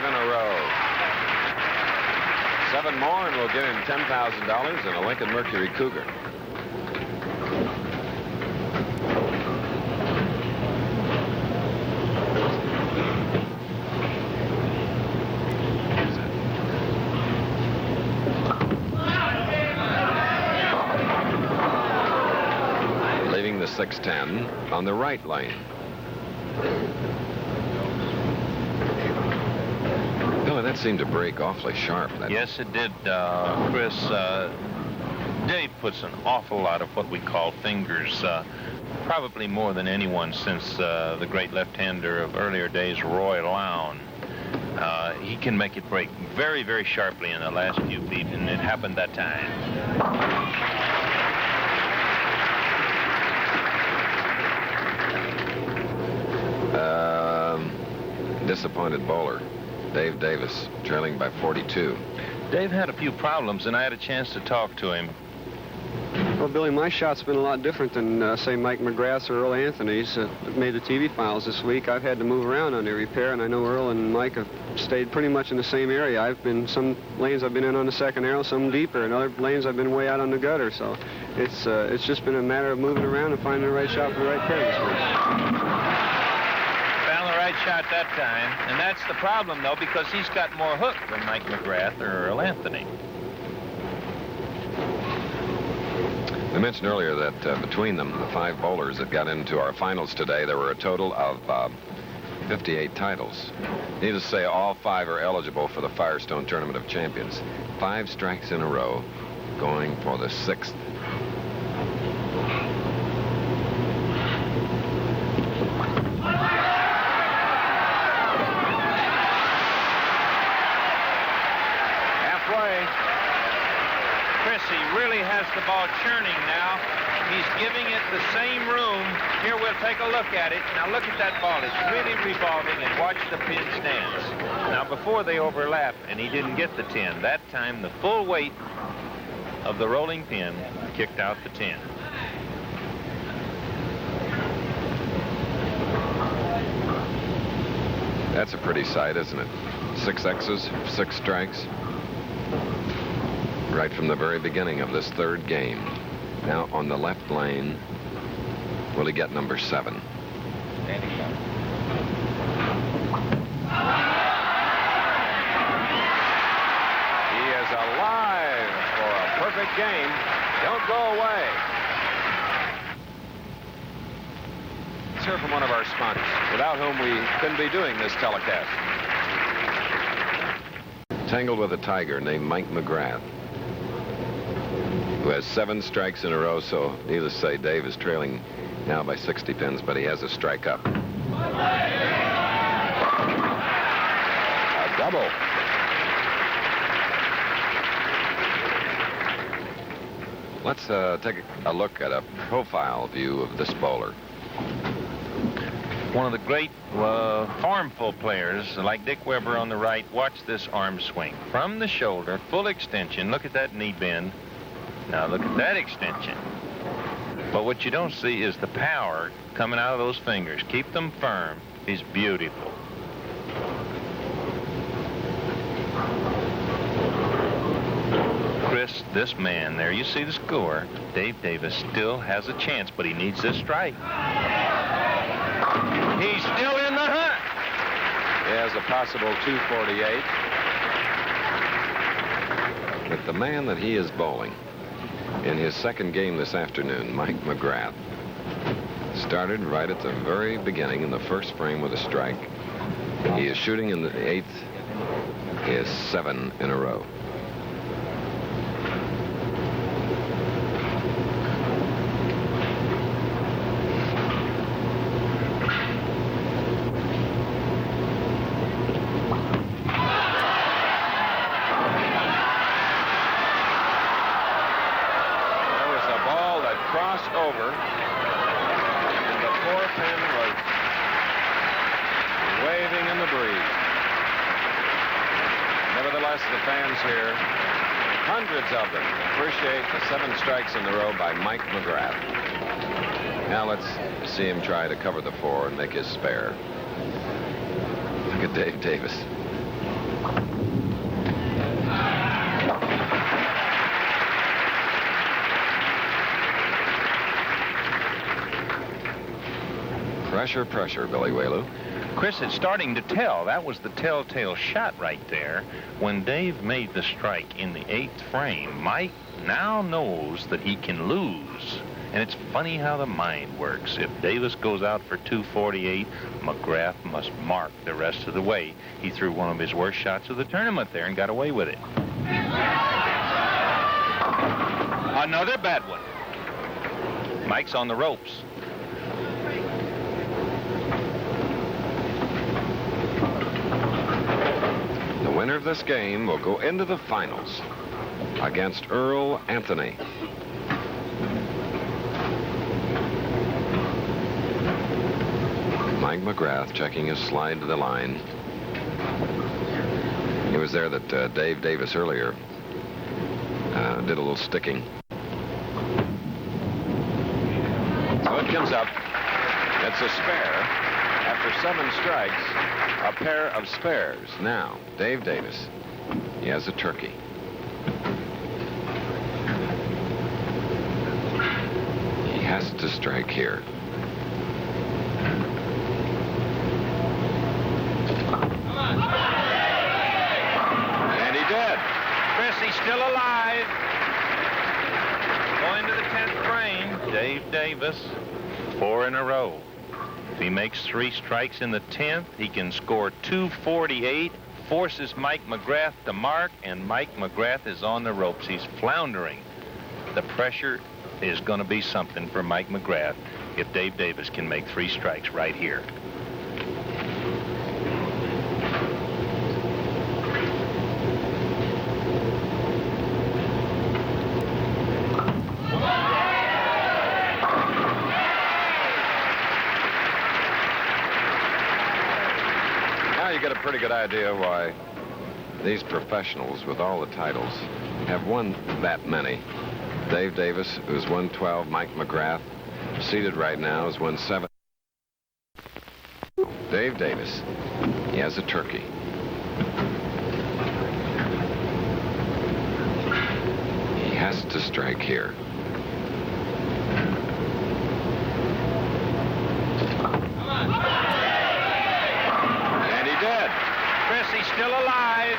S1: in a row. 7 more and we'll give him $10,000 and a Lincoln Mercury Cougar. Leaving the 610 on the right lane. Billy, that seemed to break awfully sharp.
S3: Yes, it did, Chris. Dave puts an awful lot of what we call fingers, probably more than anyone since the great left-hander of earlier days, Roy Lown. He can make it break very, very sharply in the last few feet, and it happened that time.
S1: Disappointed bowler. Dave Davis, trailing by 42.
S3: Dave had a few problems, and I had a chance to talk to him.
S17: Well, Billy, my shot's been a lot different than, say, Mike McGrath's or Earl Anthony's. Made the TV finals this week. I've had to move around on the repair, and I know Earl and Mike have stayed pretty much in the same area. Some lanes I've been in on the second arrow, some deeper, and other lanes I've been way out on the gutter. So it's just been a matter of moving around and finding the right shot for the right pair this week.
S3: Right shot that time, and that's the problem, though, because he's got more hook than Mike McGrath or Earl Anthony.
S1: I mentioned earlier that between them, the 5 bowlers that got into our finals today, there were a total of 58 titles. Needless to say, all 5 are eligible for the Firestone Tournament of Champions. 5 strikes in a row, going for the 6th.
S3: He really has the ball churning now. He's giving it the same room here with to take a look at it. Now look at that ball. It's really revolving, and watch the pin stance. Now before they overlap, and he didn't get the 10. That time the full weight of the rolling pin kicked out the 10.
S1: That's a pretty sight, isn't it? 6 X's, 6 strikes. Right from the very beginning of this third game. Now on the left lane, will he get number 7? He is alive for a perfect game. Don't go away. Let's hear from one of our sponsors, without whom we couldn't be doing this telecast. Tangled with a tiger named Mike McGrath, who has 7 strikes in a row, so needless to say, Dave is trailing now by 60 pins, but he has a strike up. A double. Let's take a look at a profile view of this bowler.
S3: One of the great farm pull players, like Dick Weber on the right. Watch this arm swing. From the shoulder, full extension. Look at that knee bend. Now look at that extension. But what you don't see is the power coming out of those fingers. Keep them firm. He's beautiful. Chris, this man there, you see the score. Dave Davis still has a chance, but he needs this strike. He's still in the hunt.
S1: He has a possible 248. But the man that he is bowling in his second game this afternoon, Mike McGrath, started right at the very beginning in the first frame with a strike. He is shooting in the 8th. He has 7 in a row. Of them appreciate the 7 strikes in a row by Mike McGrath. Now let's see him try to cover the 4 and make his spare. Look at Dave Davis. Pressure, pressure, Billy Whaley.
S3: Chris, it's starting to tell. That was the telltale shot right there. When Dave made the strike in the 8th frame, Mike now knows that he can lose. And it's funny how the mind works. If Davis goes out for 248, McGrath must mark the rest of the way. He threw one of his worst shots of the tournament there and got away with it. Another bad one. Mike's on the ropes.
S1: The winner of this game will go into the finals against Earl Anthony. Mike McGrath checking his slide to the line. He was there that Dave Davis earlier did a little sticking. So it comes up. It's a spare. After 7 strikes, a pair of spares. Now, Dave Davis, he has a turkey. He has to strike here. And he did.
S3: Chris, he's still alive. Going to the 10th frame. Dave Davis, 4 in a row. If he makes 3 strikes in the 10th, he can score 248, forces Mike McGrath to mark, and Mike McGrath is on the ropes. He's floundering. The pressure is going to be something for Mike McGrath if Dave Davis can make 3 strikes right here.
S1: You get a pretty good idea why these professionals with all the titles have won that many. Dave Davis, who's won 12. Mike McGrath, seated right now, has won 7. Dave Davis, he has a turkey. He has to strike here. And he did.
S3: Chris, he's still alive.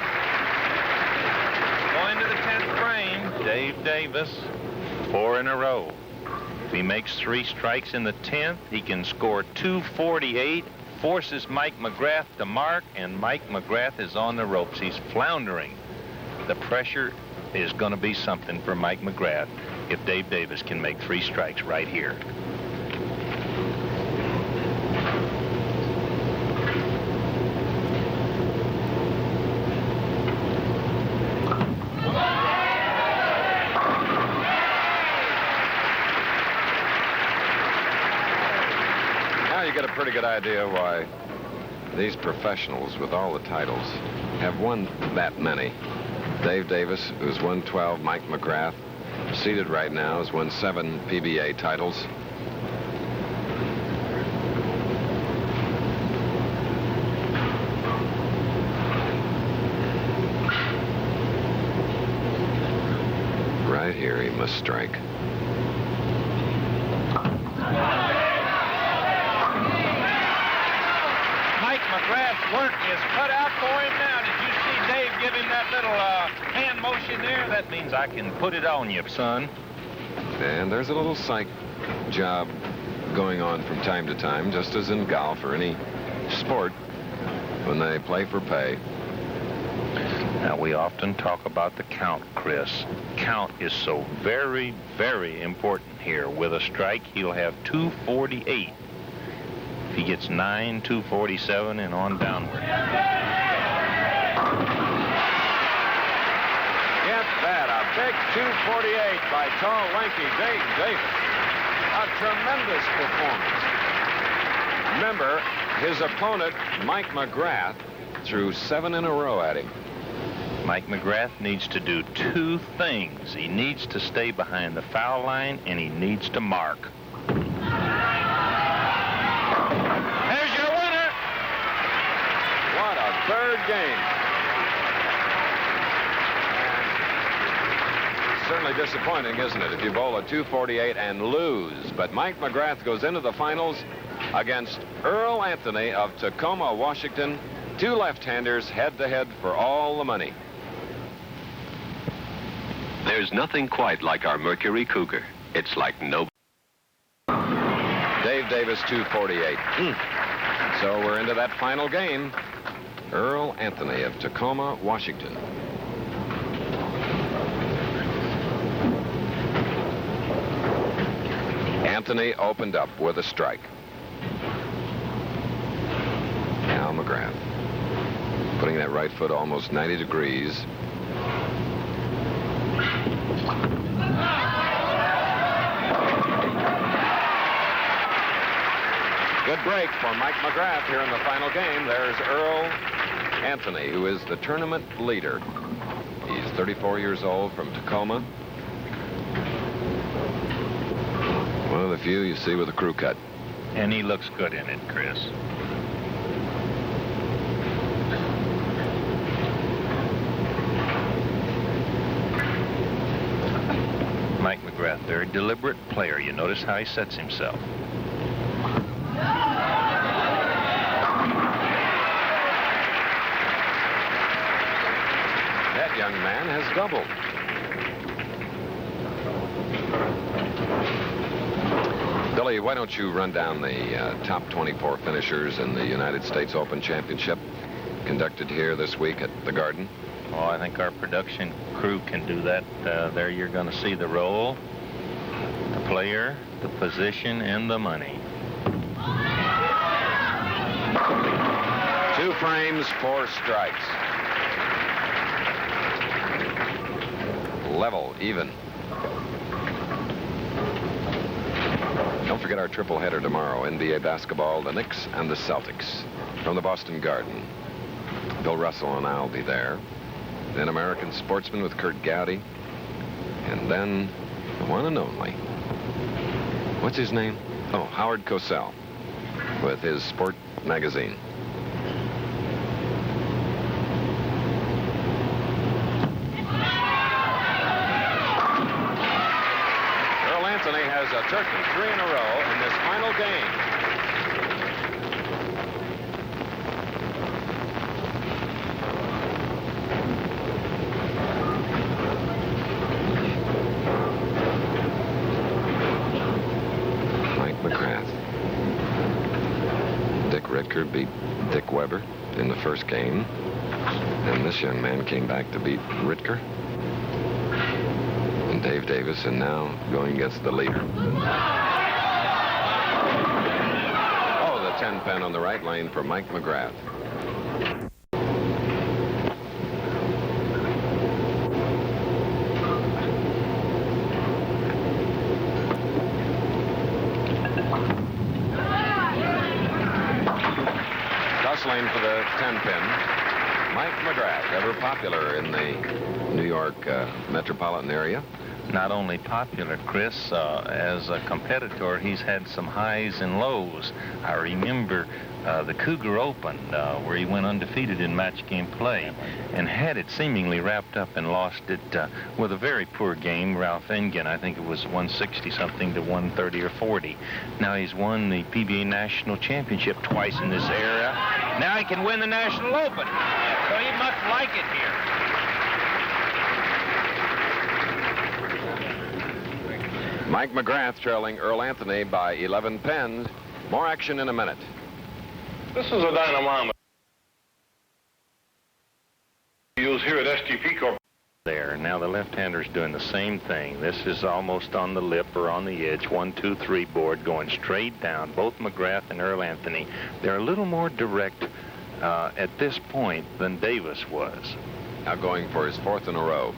S3: Going to the 10th frame. Dave Davis, 4 in a row. If he makes 3 strikes in the 10th, he can score 248, forces Mike McGrath to mark, and Mike McGrath is on the ropes. He's floundering. The pressure is going to be something for Mike McGrath if Dave Davis can make 3 strikes right here.
S1: You get a pretty good idea why these professionals with all the titles have won that many. Dave Davis, who's won 12. Mike McGrath, seated right now, has won 7 PBA titles. Right here, he must strike.
S3: McGrath's work is cut out for him now. Did you see Dave give him that little hand motion there? That means I can put it on you, son.
S1: And there's a little psych job going on from time to time, just as in golf or any sport when they play for pay.
S3: Now, we often talk about the count, Chris. Count is so very, very important here. With a strike, he'll have 248. He gets 9, 247, and on downward.
S1: Get that, a big 248 by tall, lanky Dave Davis. A tremendous performance. Remember, his opponent, Mike McGrath, threw 7 in a row at him.
S3: Mike McGrath needs to do 2 things. He needs to stay behind the foul line, and he needs to mark.
S1: Third game. Certainly disappointing, isn't it, if you bowl a 248 and lose. But Mike McGrath goes into the finals against Earl Anthony of Tacoma, Washington. 2 left-handers head-to-head for all the money.
S18: There's nothing quite like our Mercury Cougar. It's like no.
S1: Dave Davis, 248. So we're into that final game. Earl Anthony of Tacoma, Washington. Anthony opened up with a strike. Now McGrath putting that right foot almost 90 degrees. Good break for Mike McGrath here in the final game. There's Earl Anthony, who is the tournament leader. He's 34 years old, from Tacoma. One of the few you see with a crew cut.
S3: And he looks good in it, Chris. Mike McGrath, very deliberate player. You notice how he sets himself.
S1: That young man has doubled. Billy, why don't you run down the top 24 finishers in the United States Open Championship conducted here this week at the Garden?
S3: Oh, I think our production crew can do that. There you're going to see the role, the player, the position, and the money.
S1: 2 frames, 4 strikes. Level, even. Don't forget our triple header tomorrow. NBA basketball, the Knicks and the Celtics from the Boston Garden. Bill Russell and I'll be there. Then American Sportsman with Kurt Gowdy. And then the one and only. What's his name? Oh, Howard Cosell with his Sport magazine. Earl Anthony has a turkey 3 in a row in this final game. Ritker beat Dick Weber in the first game, and this young man came back to beat Ritker and Dave Davis, and now going against the leader. Oh, the 10 pin on the right lane for Mike McGrath. Lane for the 10 pin. Mike McGrath, ever popular in the New York metropolitan area.
S3: Not only popular, Chris, as a competitor, he's had some highs and lows. I remember the Cougar Open, where he went undefeated in match game play and had it seemingly wrapped up and lost it with a very poor game. Ralph Engen, I think it was 160-something to 130 or 40. Now he's won the PBA National Championship twice in this era. Now he can win the National Open. So he must like it here.
S1: Mike McGrath trailing Earl Anthony by 11 pins. More action in a minute.
S13: This is a dynamometer used here at STP Corp.
S3: There. Now the left-hander's doing the same thing. This is almost on the lip or on the edge. 1, 2, 3 board going straight down. Both McGrath and Earl Anthony. They're a little more direct at this point than Davis was.
S1: Now going for his 4th in a row.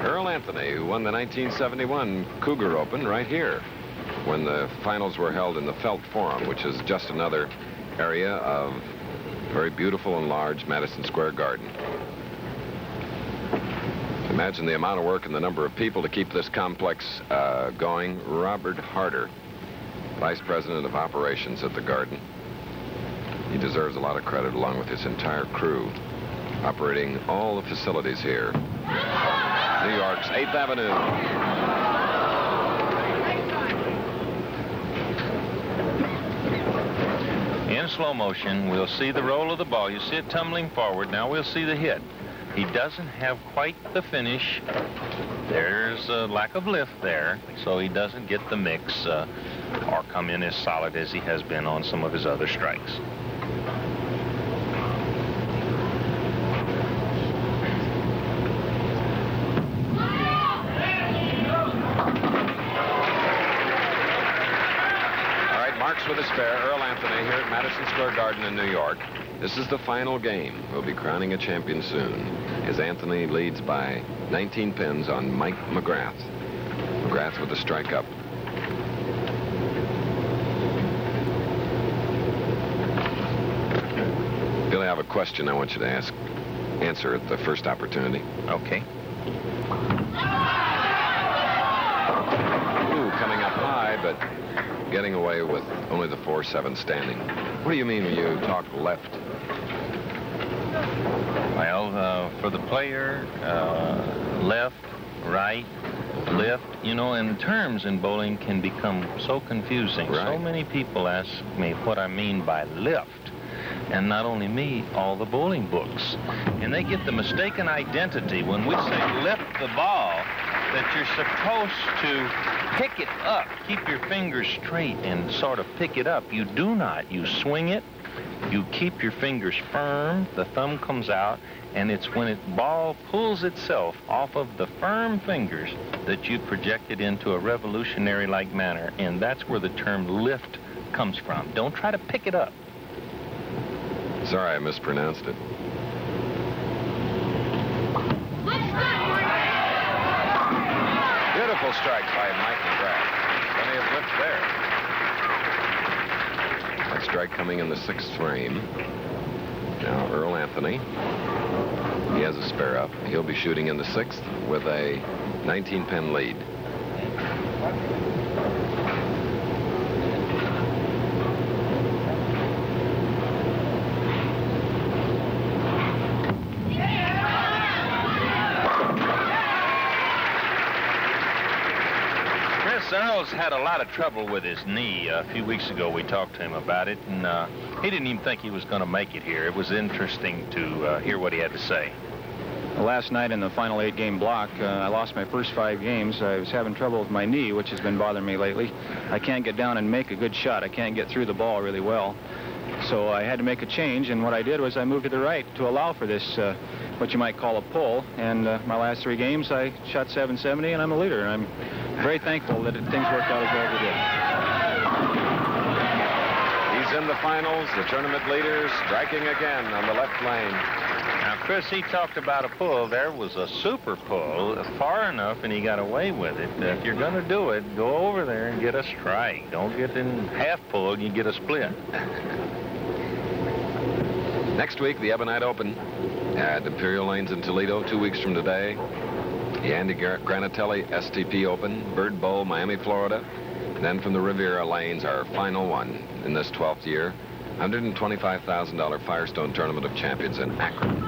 S1: Earl Anthony, who won the 1971 Cougar Open right here when the finals were held in the Felt Forum, which is just another area of very beautiful and large Madison Square Garden. Imagine the amount of work and the number of people to keep this complex going. Robert Harder, Vice President of Operations at the Garden. He deserves a lot of credit along with his entire crew, operating all the facilities here. New York's 8th Avenue.
S3: In slow motion, we'll see the roll of the ball. You see it tumbling forward. Now we'll see the hit. He doesn't have quite the finish. There's a lack of lift there, so he doesn't get the mix or come in as solid as he has been on some of his other strikes.
S1: With a spare, Earl Anthony here at Madison Square Garden in New York. This is the final game. We'll be crowning a champion soon, as Anthony leads by 19 pins on Mike McGrath. McGrath with the strike up. Billy, I have a question I want you to answer at the first opportunity.
S3: Okay.
S1: Ooh, coming up high, but getting away with only the 4-7 standing. What do you mean when you talk left?
S3: Well, for the player, left, right, lift, you know, and terms in bowling can become so confusing.
S1: Right.
S3: So many people ask me what I mean by lift. And not only me, all the bowling books. And they get the mistaken identity when we say lift the ball, that you're supposed to pick it up, keep your fingers straight and sort of pick it up. You do not. You swing it, you keep your fingers firm, the thumb comes out, and it's when the ball pulls itself off of the firm fingers that you project it into a revolutionary-like manner, and that's where the term lift comes from. Don't try to pick it up.
S1: Sorry, I mispronounced it. Beautiful strike by Mike McGrath. Plenty of lift there. That strike coming in the 6th frame. Now Earl Anthony. He has a spare up. He'll be shooting in the 6th with a 19-pin lead.
S3: Earl's had a lot of trouble with his knee. A few weeks ago, we talked to him about it, and he didn't even think he was going to make it here. It was interesting to hear what he had to say.
S16: Last night in the final 8-game block, I lost my first 5 games. I was having trouble with my knee, which has been bothering me lately. I can't get down and make a good shot. I can't get through the ball really well. So I had to make a change, and what I did was I moved to the right to allow for this, what you might call a pull. And my last 3 games, I shot .770, and I'm a leader. And I'm very thankful that things worked out as well as they did.
S1: He's in the finals, the tournament leader, striking again on the left lane.
S3: Now, Chris, he talked about a pull. There was a super pull far enough, and he got away with it. If you're going to do it, go over there and get a strike. Don't get in half pull and you get a split.
S1: Next week, the Ebonite Open at Imperial Lanes in Toledo, 2 weeks from today. The Andy Granatelli STP Open, Bird Bowl, Miami, Florida. And then from the Riviera Lanes, our final one in this 12th year, $125,000 Firestone Tournament of Champions in Akron.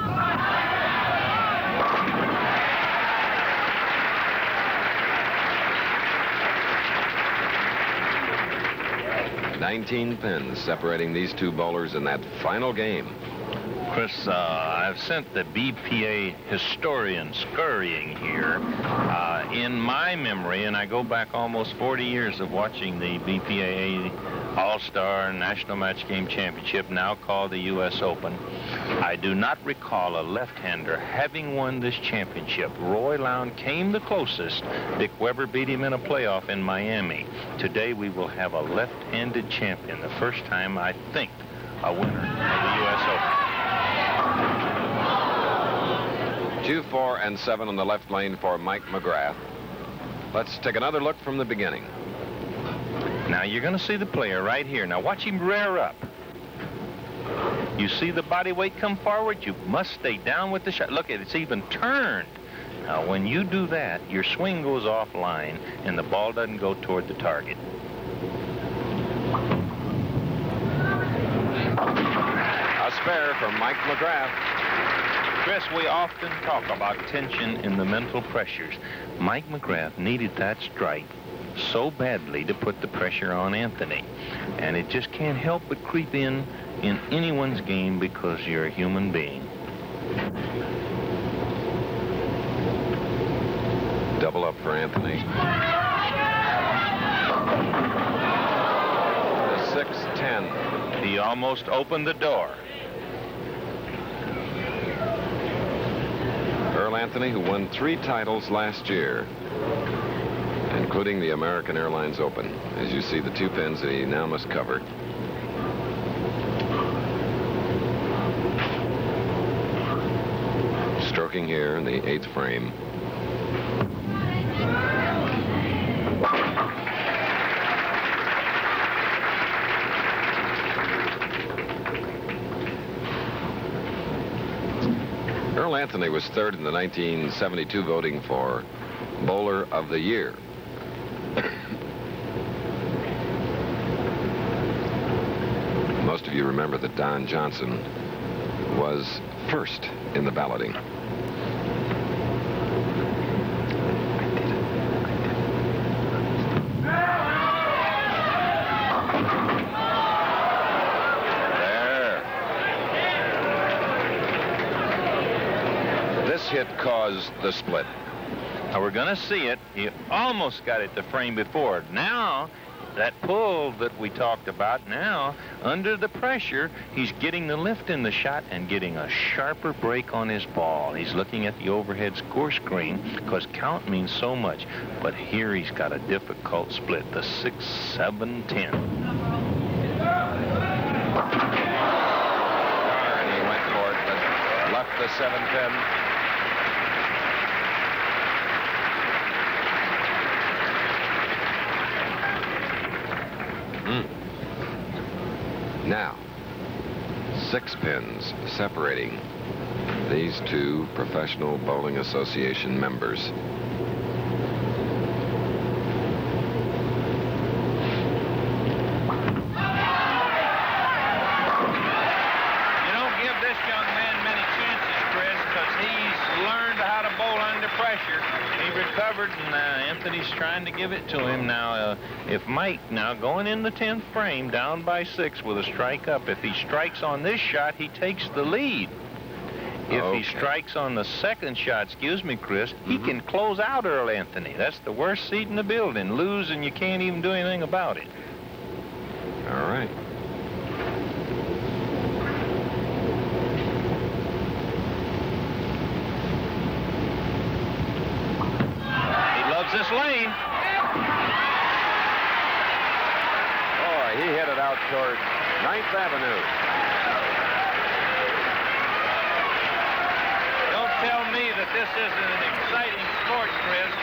S1: 19 pins separating these two bowlers in that final game.
S3: Chris, I've sent the BPA historian scurrying here. In my memory, and I go back almost 40 years of watching the BPA All-Star National Match Game Championship, now called the U.S. Open, I do not recall a left-hander having won this championship. Roy Lown came the closest. Dick Weber beat him in a playoff in Miami. Today we will have a left-handed champion, the first time, I think, a winner of the U.S. Open.
S1: 2, 4, and 7 on the left lane for Mike McGrath. Let's take another look from the beginning.
S3: Now you're going to see the player right here. Now watch him rear up. You see the body weight come forward? You must stay down with the shot. Look, it's even turned. Now when you do that, your swing goes offline and the ball doesn't go toward the target.
S1: A spare for Mike McGrath.
S3: Chris, we often talk about tension in the mental pressures. Mike McGrath needed that strike so badly to put the pressure on Anthony. And it just can't help but creep in anyone's game because you're a human being.
S1: Double up for Anthony. The 6-10.
S3: He almost opened the door.
S1: Earl Anthony, who won 3 titles last year, including the American Airlines Open. As you see, the 2 pins that he now must cover. Stroking here in the 8th frame. Earl Anthony was 3rd in the 1972 voting for Bowler of the Year. Most of you remember that Don Johnson was 1st in the balloting. Hit caused the split.
S3: Now we're going to see it. He almost got it the frame before. Now, that pull that we talked about, now, under the pressure, he's getting the lift in the shot and getting a sharper break on his ball. He's looking at the overhead score screen because count means so much. But here he's got a difficult split, the 6, 7, 10.
S1: And he went for it, but left the 7 pin. Now, 6 pins separating these two Professional Bowling Association members.
S3: He recovered, and Anthony's trying to give it to him. Now, if Mike, now going in the 10th frame, down by 6 with a strike up, if he strikes on this shot, he takes the lead. If he strikes on the second shot, excuse me, Chris, he can close out Earl Anthony. That's the worst seat in the building. Lose, and you can't even do anything about it.
S1: All right.
S3: This lane.
S1: Boy, he hit it out toward 9th Avenue.
S3: Don't tell me that this isn't an exciting sport, Chris.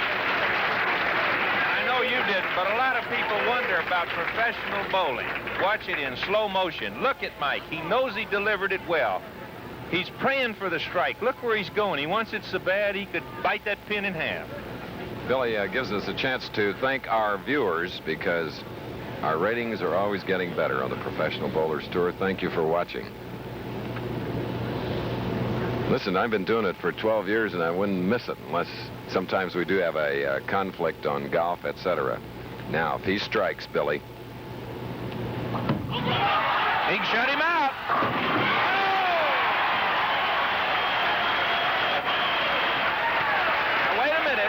S3: I know you didn't, but a lot of people wonder about professional bowling. Watch it in slow motion. Look at Mike. He knows he delivered it well. He's praying for the strike. Look where he's going. He wants it so bad he could bite that pin in half.
S1: Billy gives us a chance to thank our viewers because our ratings are always getting better on the Professional Bowlers Tour. Thank you for watching. Listen, I've been doing it for 12 years and I wouldn't miss it unless sometimes we do have a conflict on golf, etc. Now, if he strikes, Billy.
S3: He shut him out.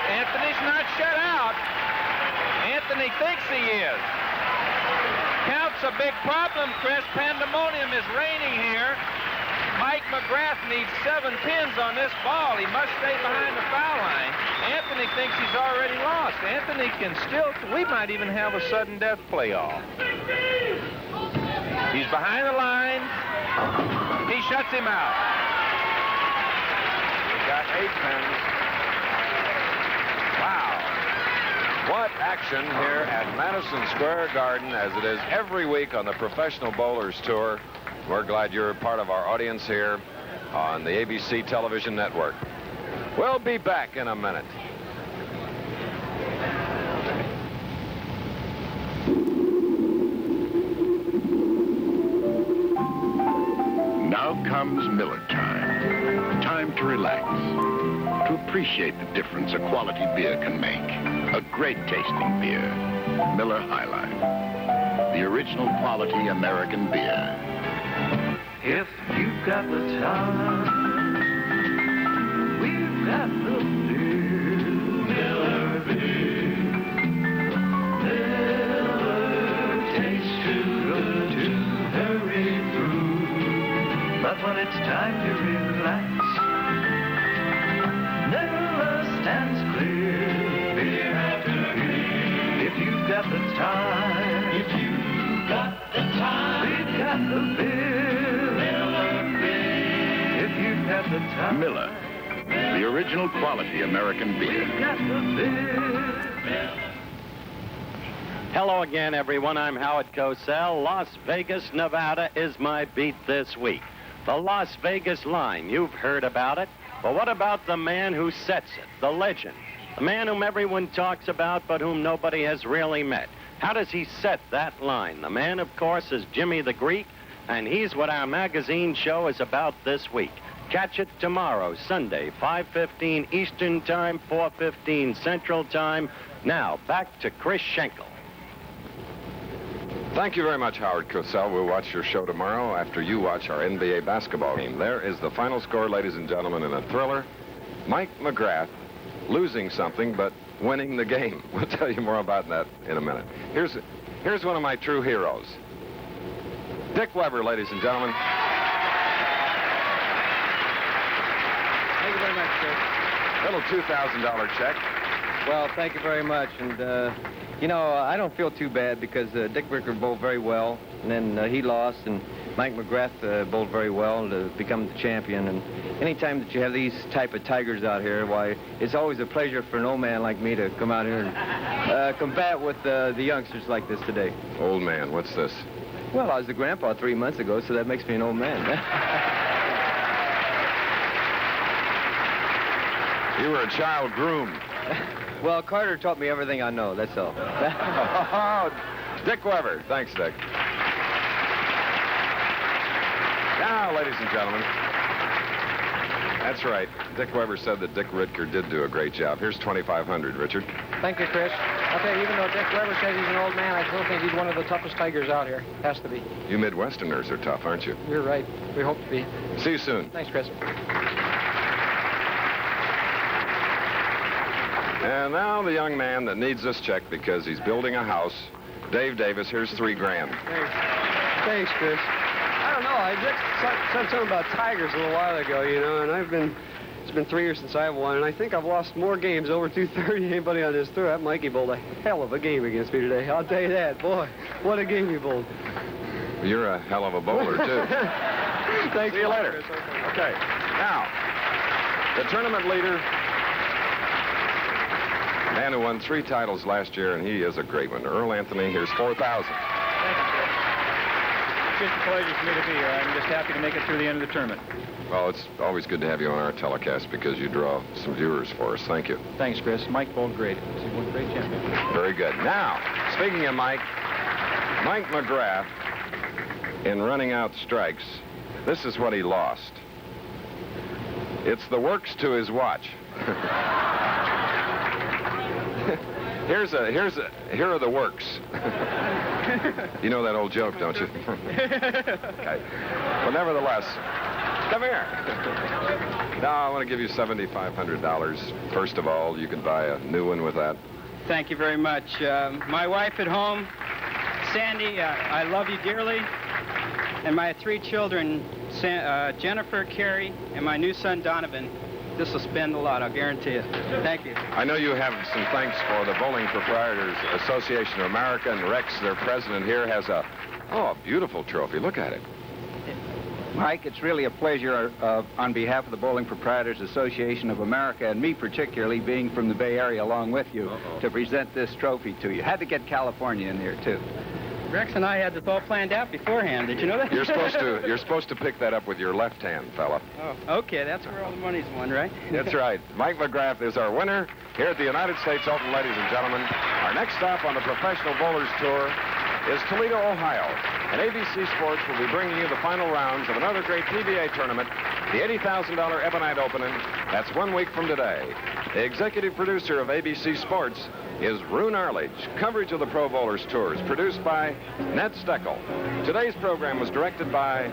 S3: Anthony's not shut out. Anthony thinks he is. Count's a big problem, Chris. Pandemonium is reigning here. Mike McGrath needs 7 pins on this ball. He must stay behind the foul line. Anthony thinks he's already lost. Anthony can still, we might even have a sudden death playoff. He's behind the line. He shuts him out.
S1: He's got 8 pins. Wow. What action here at Madison Square Garden, as it is every week on the Professional Bowlers Tour. We're glad you're a part of our audience here on the ABC television network. We'll be back in a minute.
S14: Now comes Miller time. Time to relax. To appreciate the difference a quality beer can make. A great tasting beer. Miller High Life. The original quality American beer.
S15: If you've got the time, we've got the beer. Miller beer. Miller tastes too good to hurry through. But when it's time to relax, Miller stands clear. Beer after beer. If you've got the time, if you've got the time, we've got the beer.
S14: Miller, the original quality American beer.
S19: Hello again, everyone. I'm Howard Cosell. Las Vegas, Nevada is my beat this week. The Las Vegas line, you've heard about it. But what about the man who sets it, the legend, the man whom everyone talks about but whom nobody has really met? How does he set that line? The man, of course, is Jimmy the Greek, and he's what our magazine show is about this week. Catch it tomorrow, Sunday, 5:15 Eastern Time, 4:15 Central Time. Now, back to Chris Schenkel.
S1: Thank you very much, Howard Cosell. We'll watch your show tomorrow after you watch our NBA basketball game. There is the final score, ladies and gentlemen, in a thriller. Mike McGrath losing something, but winning the game. We'll tell you more about that in a minute. Here's one of my true heroes. Dick Weber, ladies and gentlemen.
S20: Thank you very much, sir.
S1: Little $2,000 check.
S20: Well, thank you very much. And, you know, I don't feel too bad because Dick Ricker bowled very well, and then he lost, and Mike McGrath bowled very well to become the champion. And anytime that you have these type of tigers out here, why, it's always a pleasure for an old man like me to come out here and combat with the youngsters like this today.
S1: Old man, what's this?
S20: Well, I was the grandpa 3 months ago, so that makes me an old man.
S1: You were a child groomed.
S20: Well, Carter taught me everything I know, that's all.
S1: Dick Weber. Thanks, Dick. Now, ladies and gentlemen, that's right. Dick Weber said that Dick Ritker did do a great job. Here's $2,500, Richard.
S4: Thank you, Chris. I'll tell you, even though Dick Weber says he's an old man, I still think he's one of the toughest Tigers out here. Has to be.
S1: You Midwesterners are tough, aren't you?
S4: You're right. We hope to be.
S1: See you soon.
S4: Thanks, Chris.
S1: And now the young man that needs this check because he's building a house. Dave Davis, here's $3,000.
S17: Thanks, Chris. I don't know. I just said something about Tigers a little while ago, you know, and it's been 3 years since I've won, and I think I've lost more games over 230 than anybody on this tour. That Mikey bowled a hell of a game against me today. I'll tell you that. Boy, what a game he bowled.
S1: You're a hell of a bowler, too.
S17: Thanks.
S1: See you later. Okay. Now, the tournament leader, man who won 3 titles last year, and he is a great one. Earl Anthony, here's $4,000.
S16: Thank you, sir. It's just a pleasure for me to be here. I'm just happy to make it through the end of the tournament.
S1: Well, it's always good to have you on our telecast because you draw some viewers for us. Thank you.
S16: Thanks, Chris. Mike bowled great. He's one great champion.
S1: Very good. Now, speaking of Mike McGrath, in running out strikes, this is what he lost. It's the works to his watch. Here are the works. You know that old joke, don't you? Okay. Well, nevertheless, come here. Now, I want to give you $7,500. First of all, you can buy a new one with that.
S21: Thank you very much. My wife at home, Sandy, I love you dearly. And my 3 children, Jennifer, Carrie, and my new son, Donovan. This will spend a lot, I'll guarantee you. Thank you.
S1: I know you have some thanks for the Bowling Proprietors Association of America, and Rex, their president here, has a beautiful trophy. Look at it.
S22: Mike, it's really a pleasure on behalf of the Bowling Proprietors Association of America, and me particularly, being from the Bay Area along with you, to present this trophy to you. Had to get California in there, too.
S21: Rex and I had this all planned out beforehand. Did you know that?
S1: You're supposed to pick that up with your left hand, fella.
S21: Oh, okay. That's where all the money's won, right?
S1: That's right. Mike McGrath is our winner here at the United States Open, ladies and gentlemen. Our next stop on the Professional Bowlers Tour is Toledo, Ohio. And ABC Sports will be bringing you the final rounds of another great PBA tournament, the $80,000 Ebonite Opening. That's 1 week from today. The executive producer of ABC Sports is Rune Arledge. Coverage of the Pro Bowlers Tours produced by Ned Steckel. Today's program was directed by